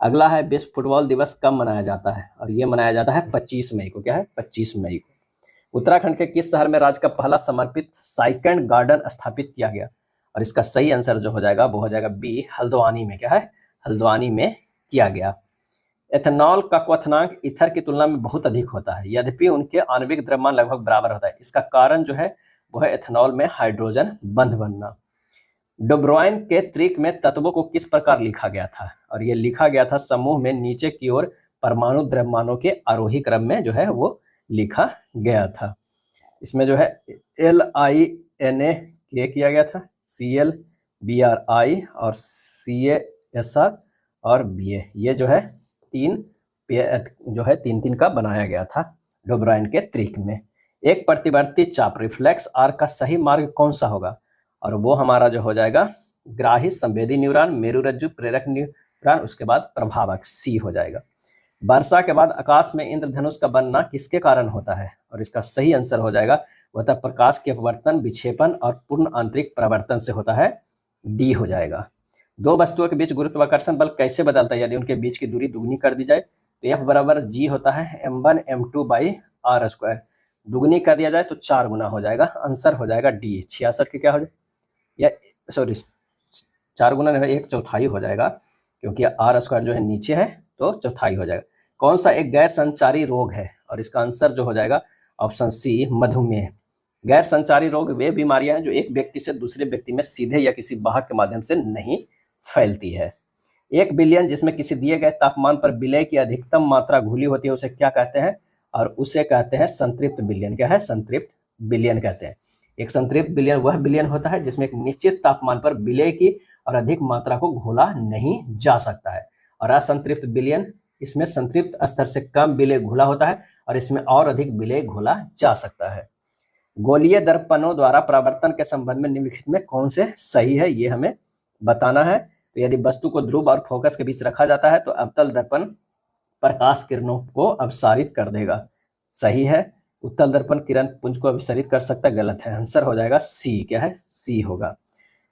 अगला है, विश्व फुटबॉल दिवस कब मनाया जाता है? और ये मनाया जाता है 25 मई को, क्या है, 25 मई को। उत्तराखंड के किस शहर में राज्य का पहला समर्पित साइकिल गार्डन स्थापित किया गया? और इसका सही आंसर जो हो जाएगा वो हो जाएगा बी, हल्द्वानी में, क्या है, हल्द्वानी में किया गया। एथेनॉल का क्वथनांक ईथर की तुलना में बहुत अधिक होता है, यद्यपि उनके आणविक द्रव्यमान लगभग बराबर होता है। इसका कारण जो है वो है एथेनॉल में हाइड्रोजन बंध बनना। डुब्रोइन के त्रिक में तत्वों को किस प्रकार लिखा गया था? और ये लिखा गया था समूह में नीचे की ओर परमाणु द्रव्यमानों के आरोही क्रम में जो है वो लिखा गया था। इसमें जो है LINA किया गया था, CL BRI और CASR और BA, ये जो है तीन जो है तीन का बनाया गया था डोब्राइन के त्रिक में। एक प्रतिवर्ती चाप रिफ्लेक्स आर्क का सही मार्ग कौन सा होगा, और वो हमारा जो हो जाएगा ग्राही संवेदी न्यूरॉन, मेरुरज्जु प्रेरक न्यूरॉन, उसके बाद प्रभावक सी हो जाएगा। वर्षा के बाद आकाश में इंद्रधनुष का बनना किसके कारण होता है, और इसका सही आंसर हो जाएगा वह तो प्रकाश के अपवर्तन, विक्षेपण और पूर्ण आंतरिक परावर्तन से होता है, डी हो जाएगा। दो वस्तुओं के बीच गुरुत्वाकर्षण बल कैसे बदलता है यदि उनके बीच की दूरी दुगनी कर दी जाए, तो एफ बराबर जी होता है m1m2/r²। दुगनी कर दिया जाए तो 4 गुना हो जाएगा, आंसर हो जाएगा डी 66 के क्या हो जाए, या सॉरी 4 गुना नहीं, 1/4 हो जाएगा, क्योंकि r² जो है नीचे है तो चौथाई हो जाएगा। कौन सा एक गैर संचारी रोग है, और इसका आंसर जो हो जाएगा ऑप्शन सी मधुमेह। गैर संचारी रोग वे बीमारियां हैं जो एक व्यक्ति से दूसरे व्यक्ति में सीधे या किसी वाहक के माध्यम से नहीं फैलती है। 1 बिलियन जिसमें किसी दिए गए तापमान पर विलय की अधिकतम मात्रा घुली होती है उसे क्या कहते हैं, और उसे कहते हैं संतृप्त बिलियन। क्या है, संतृप्त बिलियन कहते हैं। एक संतृप्त बिलियन वह बिलियन होता है जिसमें एक निश्चित तापमान पर विलय की और अधिक मात्रा को घोला नहीं जा सकता है, और असंतृप्त बिलियन इसमें संतृप्त स्तर से कम विलय घोला होता है और इसमें और अधिक विलय घोला जा सकता है। गोलीय दर्पणों द्वारा परावर्तन के संबंध में निम्नलिखित में कौन से सही है, ये हमें बताना है। तो यदि वस्तु को ध्रुव और फोकस के बीच रखा जाता है तो अवतल दर्पण प्रकाश किरणों को अपसारित कर देगा, सही है। उत्तल दर्पण किरण पुंज को अपसारित कर सकता है, गलत है। आंसर हो जाएगा सी, क्या है, सी होगा।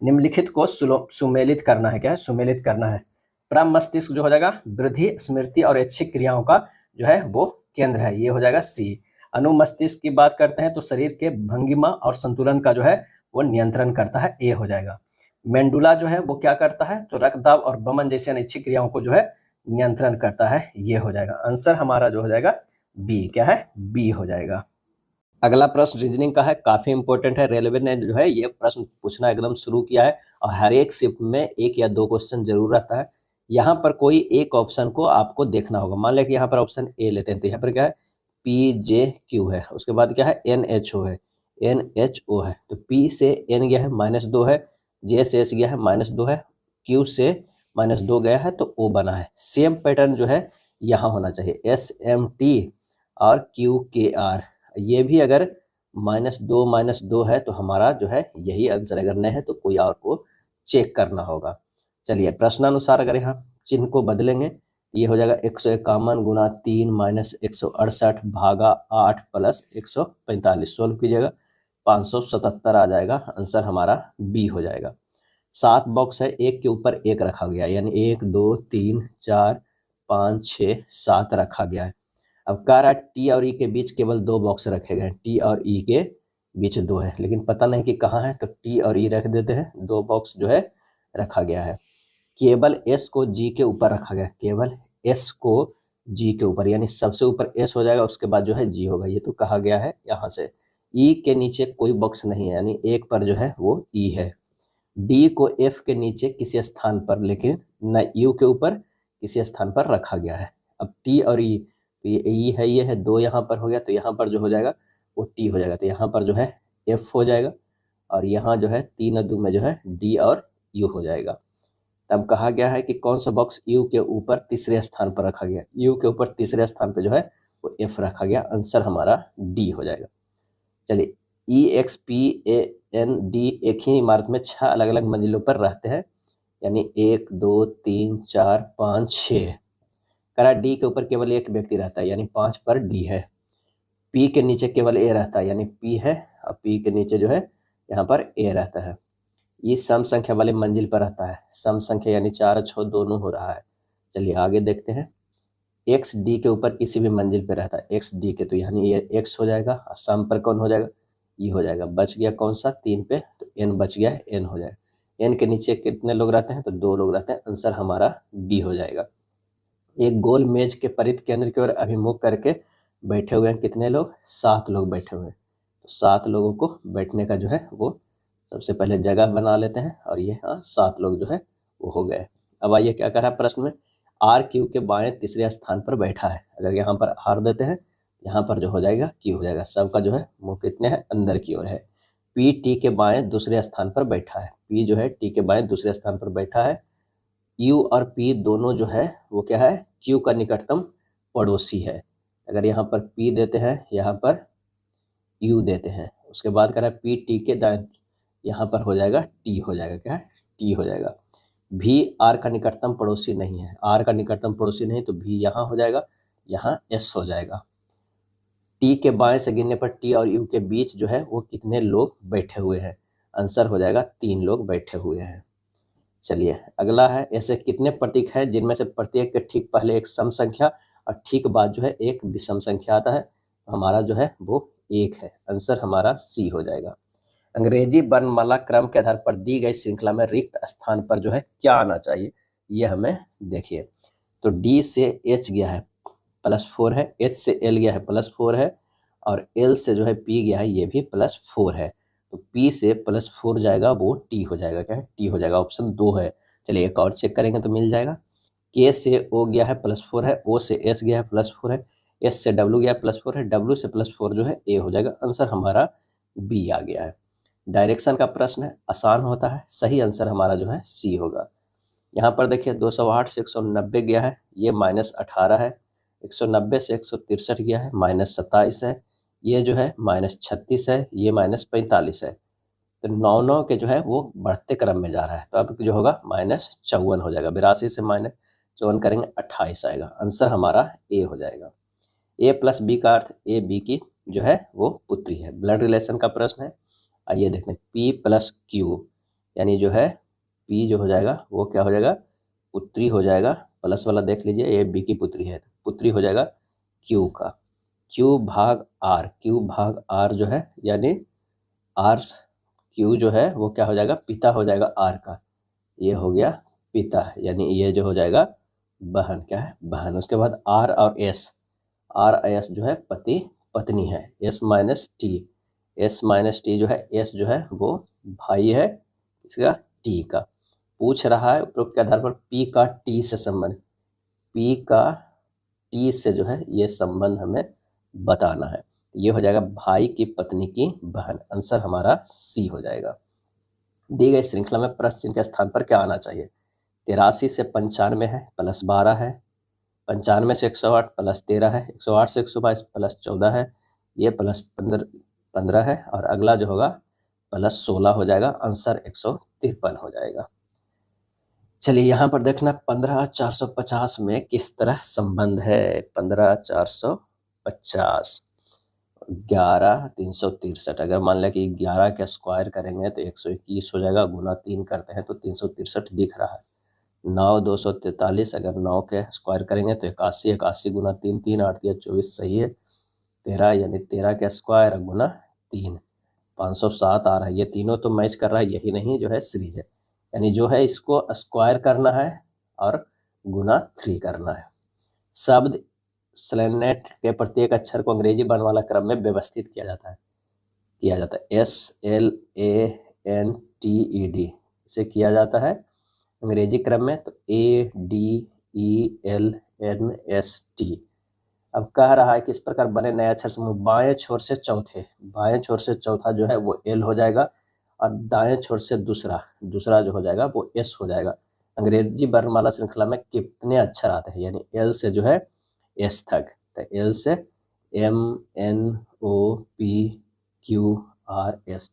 निम्नलिखित को सुमेलित करना है, क्या है, सुमेलित करना है। प्रम मस्तिष्क जो हो जाएगा वृद्धि, स्मृति और ऐच्छिक क्रियाओं का जो है वो केंद्र है, ये हो जाएगा सी। अनुमस्तिष्क की बात करते हैं तो शरीर के भंगिमा और संतुलन का जो है वो नियंत्रण करता है, ए हो जाएगा। मेंडुला जो है वो क्या करता है, तो रक्तदाब और वमन जैसी अनैच्छिक क्रियाओं को जो है नियंत्रण करता है, ये हो जाएगा। आंसर हमारा जो हो जाएगा बी, क्या है, बी हो जाएगा। अगला प्रश्न रीजनिंग का है, काफी इंपॉर्टेंट है। रेलवे ने जो है ये प्रश्न पूछना एकदम शुरू किया है और हर एक शिफ्ट में 1 या 2 क्वेश्चन जरूर रहता है। यहाँ पर कोई एक ऑप्शन को आपको देखना होगा। मान लिया कि यहाँ पर ऑप्शन ए लेते हैं, तो यहाँ पर क्या है, PJQ है, उसके बाद क्या है, NHO है, NHO है, तो P से N गया है -2 है, J से S गया है -2 है, Q से -2 गया है तो O बना है। सेम पैटर्न जो है यहाँ होना चाहिए, SMT और QKR। ये भी अगर -2 है तो हमारा जो है यही आंसर, अगर नहीं है तो कोई और को चेक करना होगा। चलिए प्रश्नानुसार अगर यहाँ चिन्ह को बदलेंगे, ये हो जाएगा 151 गुना 3 -168 भागा 8 प्लस 145, सोल्व कीजिएगा 577 आ जाएगा। आंसर हमारा बी हो जाएगा। 7 बॉक्स है, एक के ऊपर एक रखा गया, यानी 1 2 3 4 5 6 7 रखा गया है। अब कह रहा है टी और ई के बीच केवल 2 बॉक्स रखे गए हैं, टी और ई के बीच 2 है, लेकिन पता नहीं कि कहाँ है, तो टी और ई रख देते हैं, 2 बॉक्स जो है रखा गया है। केवल एस को जी के ऊपर रखा गया, केवल एस को जी के ऊपर, यानी सबसे ऊपर एस हो जाएगा, उसके बाद जो है जी होगा, ये तो कहा गया है यहाँ से। ई के नीचे कोई बॉक्स नहीं है, यानी एक पर जो है वो ई है। डी को एफ के नीचे किसी स्थान पर, लेकिन न यू के ऊपर किसी स्थान पर रखा गया है। अब टी और ई, तो ये ई है, ये है, 2 यहाँ पर हो गया, तो यहाँ पर जो हो जाएगा वो टी हो जाएगा, तो यहाँ पर जो है एफ हो जाएगा, और यहाँ जो है 3 और 2 में जो है डी और यू हो जाएगा। तब कहा गया है कि कौन सा बॉक्स यू के ऊपर तीसरे स्थान पर रखा गया, यू के ऊपर तीसरे स्थान पर जो है वो एफ रखा गया। आंसर हमारा डी हो जाएगा। चलिए EXPAND एक ही इमारत में 6 अलग अलग मंजिलों पर रहते हैं, यानी 1 2 3 4 5 6। करा डी के ऊपर केवल एक व्यक्ति रहता है, यानी 5 पर डी है। पी के नीचे केवल ए रहता है, यानी पी है, और पी के नीचे जो है यहाँ पर ए रहता है। ये सम संख्या वाले मंजिल पर रहता है, सम संख्या यानी 4 और 6 दोनों हो रहा है। चलिए आगे देखते हैं। एक्स डी के ऊपर किसी भी मंजिल पर रहता है, एक्स डी के, तो यानी ये एक्स हो जाएगा, और सम पर कौन हो जाएगा, ये हो जाएगा। बच गया कौन सा, 3 पे, तो एन बच गया, एन हो जाएगा। एन के नीचे कितने लोग रहते हैं, तो 2 लोग रहते हैं। आंसर हमारा बी हो जाएगा। एक गोल मेज के परिध केंद्र की ओर अभिमुख करके बैठे हुए हैं कितने लोग, 7 लोग बैठे हुए हैं। तो 7 लोगों को बैठने का जो है वो सबसे पहले जगह बना लेते हैं, और ये 7 लोग जो है वो हो गए। अब आइए क्या कर रहा है प्रश्न में, आर क्यू के बाएं तीसरे स्थान पर बैठा है। अगर यहाँ पर आर देते हैं, यहाँ पर जो हो जाएगा क्यू हो जाएगा। सबका जो है मुंह कितने हैं, अंदर की ओर है। पी टी के बाएं दूसरे स्थान पर बैठा है, पी जो है टी के बाएं दूसरे स्थान पर बैठा है। यू और पी दोनों जो है वो क्या है, क्यू का निकटतम पड़ोसी है। अगर यहाँ पर पी देते हैं, यहाँ पर यू देते हैं। उसके बाद कह रहा है पी टी के दाएं, यहाँ पर हो जाएगा टी हो जाएगा, क्या है टी हो जाएगा। भी आर का निकटतम पड़ोसी नहीं है, आर का निकटतम पड़ोसी नहीं तो भी यहाँ हो जाएगा, यहाँ एस हो जाएगा। टी के बाएं से गिनने पर टी और यू के बीच जो है वो कितने लोग बैठे हुए हैं, आंसर हो जाएगा 3 लोग बैठे हुए हैं। चलिए अगला है, ऐसे कितने प्रतीक हैं जिनमें से प्रत्येक के ठीक पहले एक सम संख्या और ठीक बाद जो है एक विषम संख्या आता है, हमारा जो है वो 1 है, आंसर हमारा सी हो जाएगा। अंग्रेजी वर्णमाला क्रम के आधार पर दी गई श्रृंखला में रिक्त स्थान पर जो है क्या आना चाहिए, ये हमें देखिए। तो डी से एच गया है +4 है, एच से एल गया है +4 है, और एल से जो है पी गया है ये भी +4 है। तो पी से +4 जाएगा वो टी हो जाएगा, क्या है टी हो जाएगा, ऑप्शन 2 है। चलिए एक और चेक करेंगे तो मिल जाएगा। के से ओ गया है +4 है, ओ से एस गया है +4 है, एस से डब्ल्यू गया है +4 है, डब्ल्यू से +4 जो है ए हो जाएगा, आंसर हमारा बी आ गया है। डायरेक्शन का प्रश्न है, आसान होता है, सही आंसर हमारा जो है सी होगा। यहाँ पर देखिए 208 से 190 गया है, ये -18 है। 190 से 163 गया है, -27 है। ये जो है -36 है, ये -45 है। तो 9 के जो है वो बढ़ते क्रम में जा रहा है, तो अब जो होगा -54 हो जाएगा। 82 से -54 करेंगे 28 आएगा, आंसर हमारा ए हो जाएगा। ए प्लस बी का अर्थ ए बी की जो है वो पुत्री है। ब्लड रिलेशन का प्रश्न है, आइए देखते हैं। पी प्लस क्यू यानी जो है पी जो हो जाएगा वो क्या हो जाएगा, पुत्री हो जाएगा। प्लस वाला देख लीजिए, ए बी की पुत्री है, पुत्री हो जाएगा क्यू का। क्यू भाग आर, क्यू भाग आर जो है यानी आर क्यू जो है वो क्या हो जाएगा, पिता हो जाएगा आर का, ये हो गया पिता, यानी ये जो हो जाएगा बहन, क्या है बहन। उसके बाद आर और एस, आर एस जो है पति पत्नी है। S minus T, S minus T जो है, एस जो है वो भाई है इसका टी का। पूछ रहा है उपरोक्त के आधार पर पी का टी से संबंध, पी का टी से जो है ये संबंध हमें बताना है। ये हो जाएगा भाई की पत्नी की बहन, आंसर हमारा सी हो जाएगा। दी गई श्रृंखला में प्रश्न चिन्ह के स्थान पर क्या आना चाहिए। 83 से 95 है +12 है, 95 से 108 +13 है, 108 से 122 +14 है, ये +15 है, और अगला जो होगा +16 हो जाएगा, आंसर 153 हो जाएगा। चलिए यहाँ पर देखना 15,450 में किस तरह संबंध है। 15,450 11,363, अगर मान लिया कि 11 का स्क्वायर करेंगे तो 121 हो जाएगा, गुना 3 करते हैं तो 363 दिख रहा है। 9 243, अगर 9 के स्क्वायर करेंगे तो 81, 81 गुना 3 3 8 24 सही है। 13 यानी 13 के स्क्वायर गुना 3 507 आ रहा है। ये तीनों तो मैच कर रहा है, यही नहीं जो है सीरीज है, यानी जो है इसको स्क्वायर करना है और गुना 3 करना है। शब्द स्लैनेट के प्रत्येक अक्षर को अंग्रेजी वर्णमाला क्रम में व्यवस्थित किया जाता है, SLANTED से किया जाता है अंग्रेजी क्रम में, तो ADELNST। अब कह रहा है कि इस प्रकार बने नए अक्षर समूह बाएं छोर से चौथे, बाएं छोर से चौथा जो है वो एल हो जाएगा, और दाएं छोर से दूसरा जो हो जाएगा वो एस हो जाएगा। अंग्रेजी वर्णमाला श्रृंखला में कितने अक्षर आते हैं, यानी एल से जो है एस तक, तो एल से MNOPQRS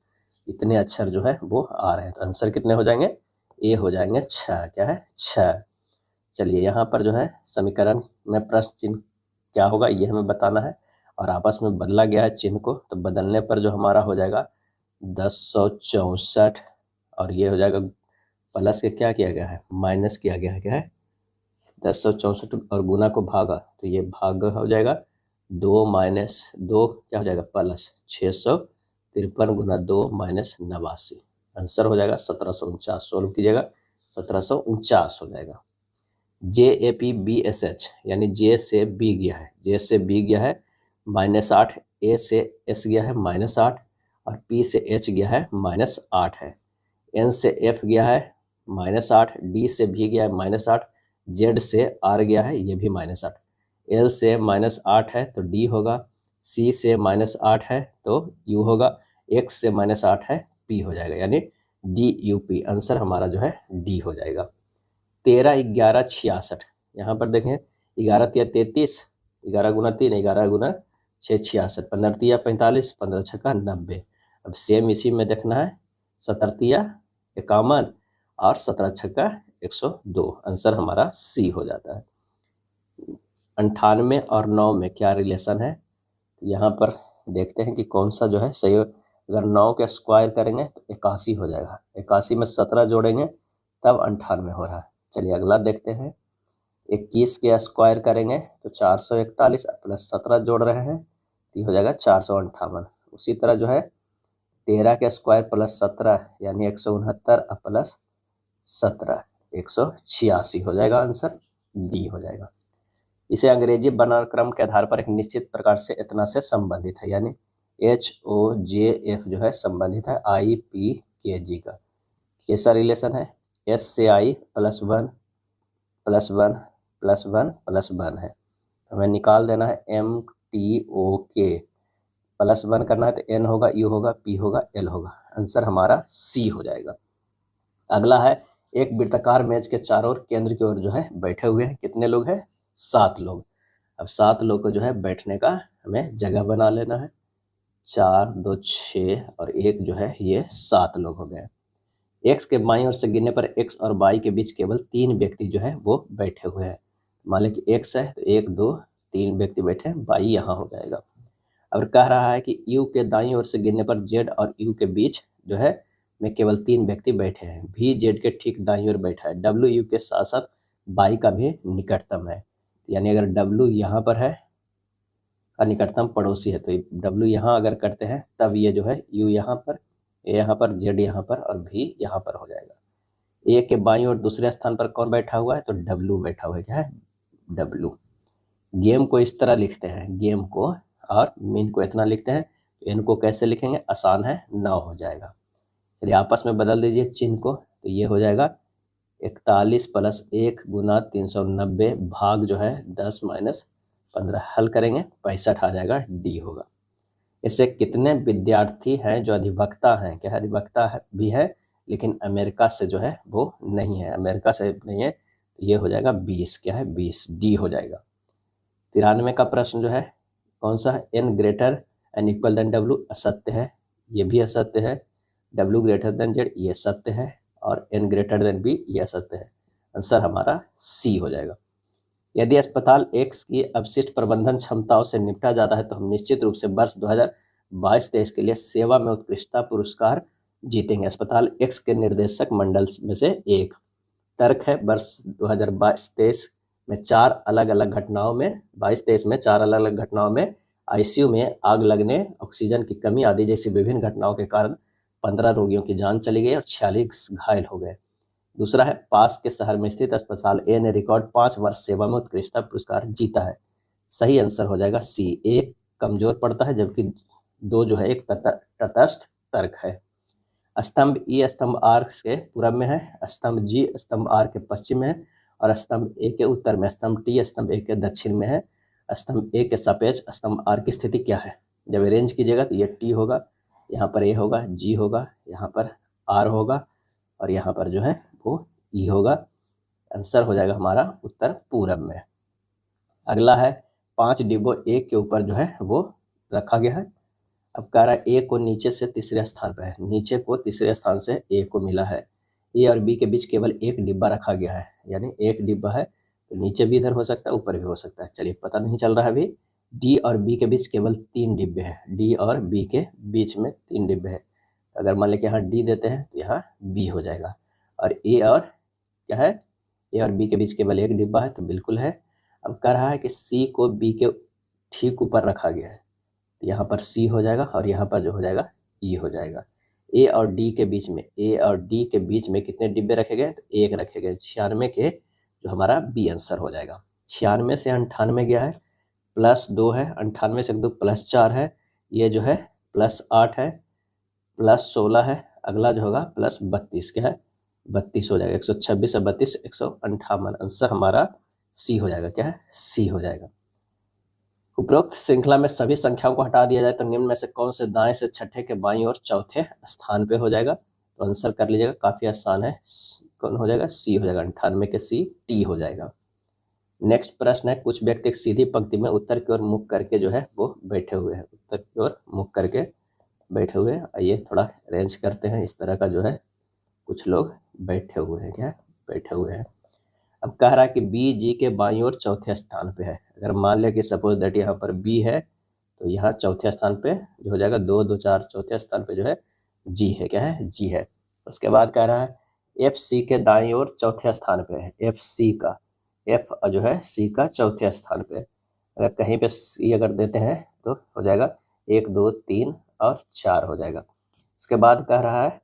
इतने अक्षर जो है वो आ रहे हैं, तो आंसर कितने हो जाएंगे, ए हो जाएंगे 6, क्या है 6। चलिए यहाँ पर जो है समीकरण में प्रश्न चिन्ह क्या होगा ये हमें बताना है, और आपस में बदला गया है चिन्ह को, तो बदलने पर जो हमारा हो जाएगा 1064, और ये हो जाएगा प्लस के क्या किया गया है, माइनस किया गया है, क्या है 1064, और गुना को भागा तो ये भाग हो जाएगा 2 - 2 क्या हो जाएगा प्लस 653 गुना 2 - 89, आंसर हो जाएगा 1749। सोल्व कीजिएगा 1749 हो जाएगा। JAPBSH यानी जे से बी गया है, जे से बी गया है -8, ए से एस गया है -8, और पी से एच गया है -8 है, एन से एफ गया है -8, डी से भी गया है -8, जेड से आर गया है ये भी -8, एल से -8 है तो डी होगा, सी से -8 है तो यू होगा, एक्स से -8 है पी हो जाएगा, यानी DUP, आंसर हमारा जो है डी हो जाएगा। 13 11 66, यहाँ पर देखें 11 × 33, 11 × 3 11 × 6 66, 15 तिया 45, 15 छक्का 90। अब सेम इसी में देखना है, 17 तिया 51 और 17 छक्का 102। आंसर हमारा सी हो जाता है। 98 और 9 में क्या रिलेशन है, यहाँ पर देखते हैं कि कौन सा जो है सही। अगर 9 के स्क्वायर करेंगे तो 81 हो जाएगा, 81 में 17 जोड़ेंगे तब 98 हो रहा है। चलिए अगला देखते हैं। 21 के स्क्वायर करेंगे तो 441 प्लस 17 जोड़ रहे हैं तो हो जाएगा 458। उसी तरह जो है 13 के स्क्वायर प्लस 17 यानी 169 प्लस 17 186 हो जाएगा। आंसर डी हो जाएगा। इसे अंग्रेजी वर्णक्रम के आधार पर एक निश्चित प्रकार से इतना से संबंधित है, यानी HOJF जो है संबंधित है IPKG का। कैसा रिलेशन है, S से I +1 +1 +1 +1 है, हमें निकाल देना है MTOK। +1 करना है तो N होगा, U होगा, P होगा, L होगा। आंसर हमारा C हो जाएगा। अगला है एक वृत्ताकार मेज के चारों ओर केंद्र की ओर जो है बैठे हुए हैं। कितने लोग हैं, 7 लोग। अब 7 लोग को जो है बैठने का हमें जगह बना लेना है। 4 2 6 और 1 जो है ये 7 लोग हो गए। एक्स के बाईं ओर से गिनने पर एक्स और वाई के बीच केवल 3 व्यक्ति जो है वो बैठे हुए हैं। मान लें कि एक्स है तो 1 2 3 व्यक्ति बैठे हैं, वाई यहाँ हो जाएगा। अब कह रहा है कि यू के दाईं ओर से गिनने पर जेड और यू के बीच जो है में केवल 3 व्यक्ति बैठे हैं। भी जेड के ठीक दाईं ओर बैठा है। डब्ल्यू यू के साथ साथ वाई का भी निकटतम है, यानी अगर डब्ल्यू यहाँ पर है का निकटतम पड़ोसी है तो डब्ल्यू यहाँ अगर करते हैं तब ये जो है यू यहाँ पर, ए यहाँ पर, जेड यहाँ पर और भी यहाँ पर हो जाएगा। ए के बाईं ओर दूसरे स्थान पर कौन बैठा हुआ है, तो डब्ल्यू बैठा हुआ है। क्या है, डब्ल्यू। गेम को इस तरह लिखते हैं, गेम को, और मीन को इतना लिखते हैं। तो इनको कैसे लिखेंगे, आसान है, 9 हो जाएगा। चलिए आपस में बदल दीजिए चिन्ह को, तो ये हो जाएगा 41 + 1 × 390 भाग जो है 10 - 15 हल करेंगे 65 आ जाएगा, डी होगा। इससे कितने विद्यार्थी हैं जो अधिवक्ता हैं, क्या अधिवक्ता है भी है लेकिन अमेरिका से जो है वो नहीं है, अमेरिका से नहीं है, तो ये हो जाएगा 20। क्या है, 20, डी हो जाएगा। 93 का प्रश्न जो है कौन सा है, n greater and equal than W, असत्य है, ये भी असत्य है। डब्ल्यू ग्रेटर देन जेड, ये सत्य है, और n ग्रेटर देन बी, ये असत्य है। आंसर हमारा सी हो जाएगा। यदि अस्पताल एक्स की अवशिष्ट प्रबंधन क्षमताओं से निपटा जाता है तो हम निश्चित रूप से वर्ष 2022-23 के लिए सेवा में उत्कृष्टता पुरस्कार जीतेंगे। अस्पताल एक्स के निर्देशक मंडल में से एक। तर्क है, वर्ष 2022-23 में 4 अलग-अलग घटनाओं में, 22-23 में 4 अलग-अलग घटनाओं में आईसीयू में आग लगने, ऑक्सीजन की कमी आदि जैसी विभिन्न घटनाओं के कारण 15 रोगियों की जान चली गई और 46 घायल हो गए। दूसरा है, पास के शहर में स्थित अस्पताल ए ने रिकॉर्ड 5 वर्ष सेवा में उत्कृष्टता पुरस्कार जीता है। सही आंसर हो जाएगा सी। एक कमजोर पड़ता है जबकि 2 जो है एक तटस्थ तर्क है। स्तंभ ई स्तंभ आर के पूरब में है, स्तंभ जी स्तंभ आर के पश्चिम में है, और स्तंभ ए के उत्तर में, स्तंभ टी स्तंभ ए के दक्षिण में है। स्तंभ ए के सापेक्ष स्तंभ आर की स्थिति क्या है, जब अरेंज कीजिएगा तो ये टी होगा, यहाँ पर ए होगा, जी होगा, यहाँ पर आर होगा, और यहाँ पर जो है वो ई होगा। आंसर हो जाएगा हमारा उत्तर पूरब में। अगला है 5 डिब्बों ए के ऊपर जो है वो रखा गया है। अब कह रहा है ए को नीचे से तीसरे स्थान पर है, नीचे को तीसरे स्थान से ए को मिला है। ए और बी के बीच केवल एक डिब्बा रखा गया है, यानी एक डिब्बा है तो नीचे भी इधर हो सकता है, ऊपर भी हो सकता है। चलिए पता नहीं चल रहा है अभी। डी और बी के बीच केवल 3 डिब्बे हैं, डी और बी के बीच में 3 डिब्बे हैं। अगर मान लें कि यहाँ डी देते हैं तो यहाँ बी हो जाएगा, और ए और क्या है, ए और बी के बीच केवल एक डिब्बा है तो बिल्कुल है। अब कह रहा है कि सी को बी के ठीक ऊपर रखा गया है, यहाँ पर सी हो जाएगा और यहाँ पर जो हो जाएगा ई हो जाएगा। ए और डी के बीच में, ए और डी के बीच में कितने डिब्बे रखे गए, तो एक रखे गए। 96 के जो हमारा बी आंसर हो जाएगा। 96 से 98 गया है, +2 है, 98 से 2 +4 है, ये जो है +8 है, +16 है, अगला जो होगा +32, क्या है 32 हो जाएगा। 126 से 32 158, आंसर हमारा सी हो जाएगा। क्या है, सी हो जाएगा। उपरोक्त श्रृंखला में सभी संख्याओं को हटा दिया जाए तो निम्न में से कौन से दाएं से छठे के बाईं और चौथे स्थान पे हो जाएगा, तो आंसर कर लीजिएगा, काफी आसान है। कौन हो जाएगा, सी हो जाएगा। 98 के सी, टी हो जाएगा। नेक्स्ट प्रश्न है, कुछ व्यक्ति एक सीधी पंक्ति में उत्तर की ओर मुख करके जो है वो बैठे हुए हैं, उत्तर की ओर मुख करके बैठे हुए हैं। आइए थोड़ा अरेंज करते हैं, इस तरह का जो है कुछ लोग बैठे हुए हैं, क्या बैठे हुए हैं। अब कह रहा है कि बी जी के बाईं ओर चौथे स्थान पे है। अगर मान लिया कि सपोज दैट यहाँ पर बी है तो यहाँ चौथे स्थान पे जो हो जाएगा 2 2 4, चौथे स्थान पे जो है जी है, क्या है, जी है। उसके बाद कह रहा है एफ सी के दाईं ओर चौथे स्थान पे है, एफ सी का, एफ जो है सी का चौथे स्थान पे। अगर कहीं पे सी अगर देते हैं तो हो जाएगा 1 2 3 और 4 हो जाएगा। उसके बाद कह रहा है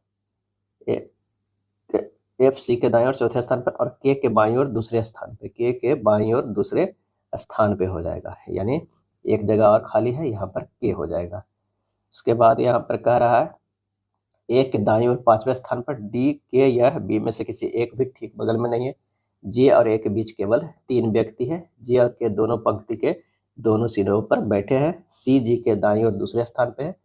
एफ सी के दाईं ओर चौथे स्थान पर और के बाईं ओर दूसरे स्थान पे, के बाईं ओर दूसरे स्थान पे हो जाएगा, यानी एक जगह और खाली है, यहाँ पर के हो जाएगा। उसके बाद यहाँ पर कह रहा है ए के दाईं ओर पांचवें स्थान पर डी के या बी में से किसी एक भी ठीक बगल में नहीं है। जे और ए के बीच केवल 3 व्यक्ति हैं। जे और के दोनों पंक्ति के दोनों सिरों पर बैठे हैं। सी जी के दाईं ओर दूसरे स्थान पे है।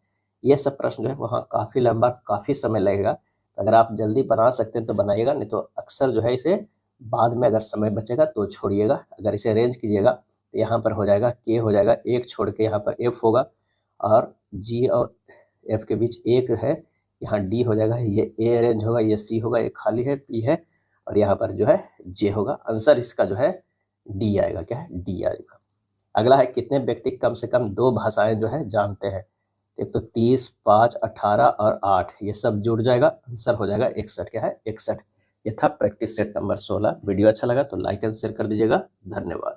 ये सब प्रश्न जो है वहाँ काफ़ी लंबा, काफ़ी समय लगेगा। अगर आप जल्दी बना सकते हैं तो बनाइएगा, नहीं तो अक्सर जो है इसे बाद में अगर समय बचेगा तो छोड़िएगा। अगर इसे अरेंज कीजिएगा तो यहाँ पर हो जाएगा के हो जाएगा, एक छोड़ के यहाँ पर एफ होगा और जी और एफ के बीच एक है, यहाँ डी हो जाएगा, ये ए अरेंज होगा, ये सी होगा, ये खाली है, पी है और यहाँ पर जो है जे होगा। आंसर इसका जो है डी आएगा, क्या है, डी आएगा। अगला है कितने व्यक्ति कम से कम 2 भाषाएं जो है जानते हैं। एक तो 30, 5, 18 और 8, ये सब जुड़ जाएगा, आंसर हो जाएगा 61, क्या है, 61। ये था प्रैक्टिस सेट नंबर 16। वीडियो अच्छा लगा तो लाइक एंड शेयर कर दीजिएगा। धन्यवाद।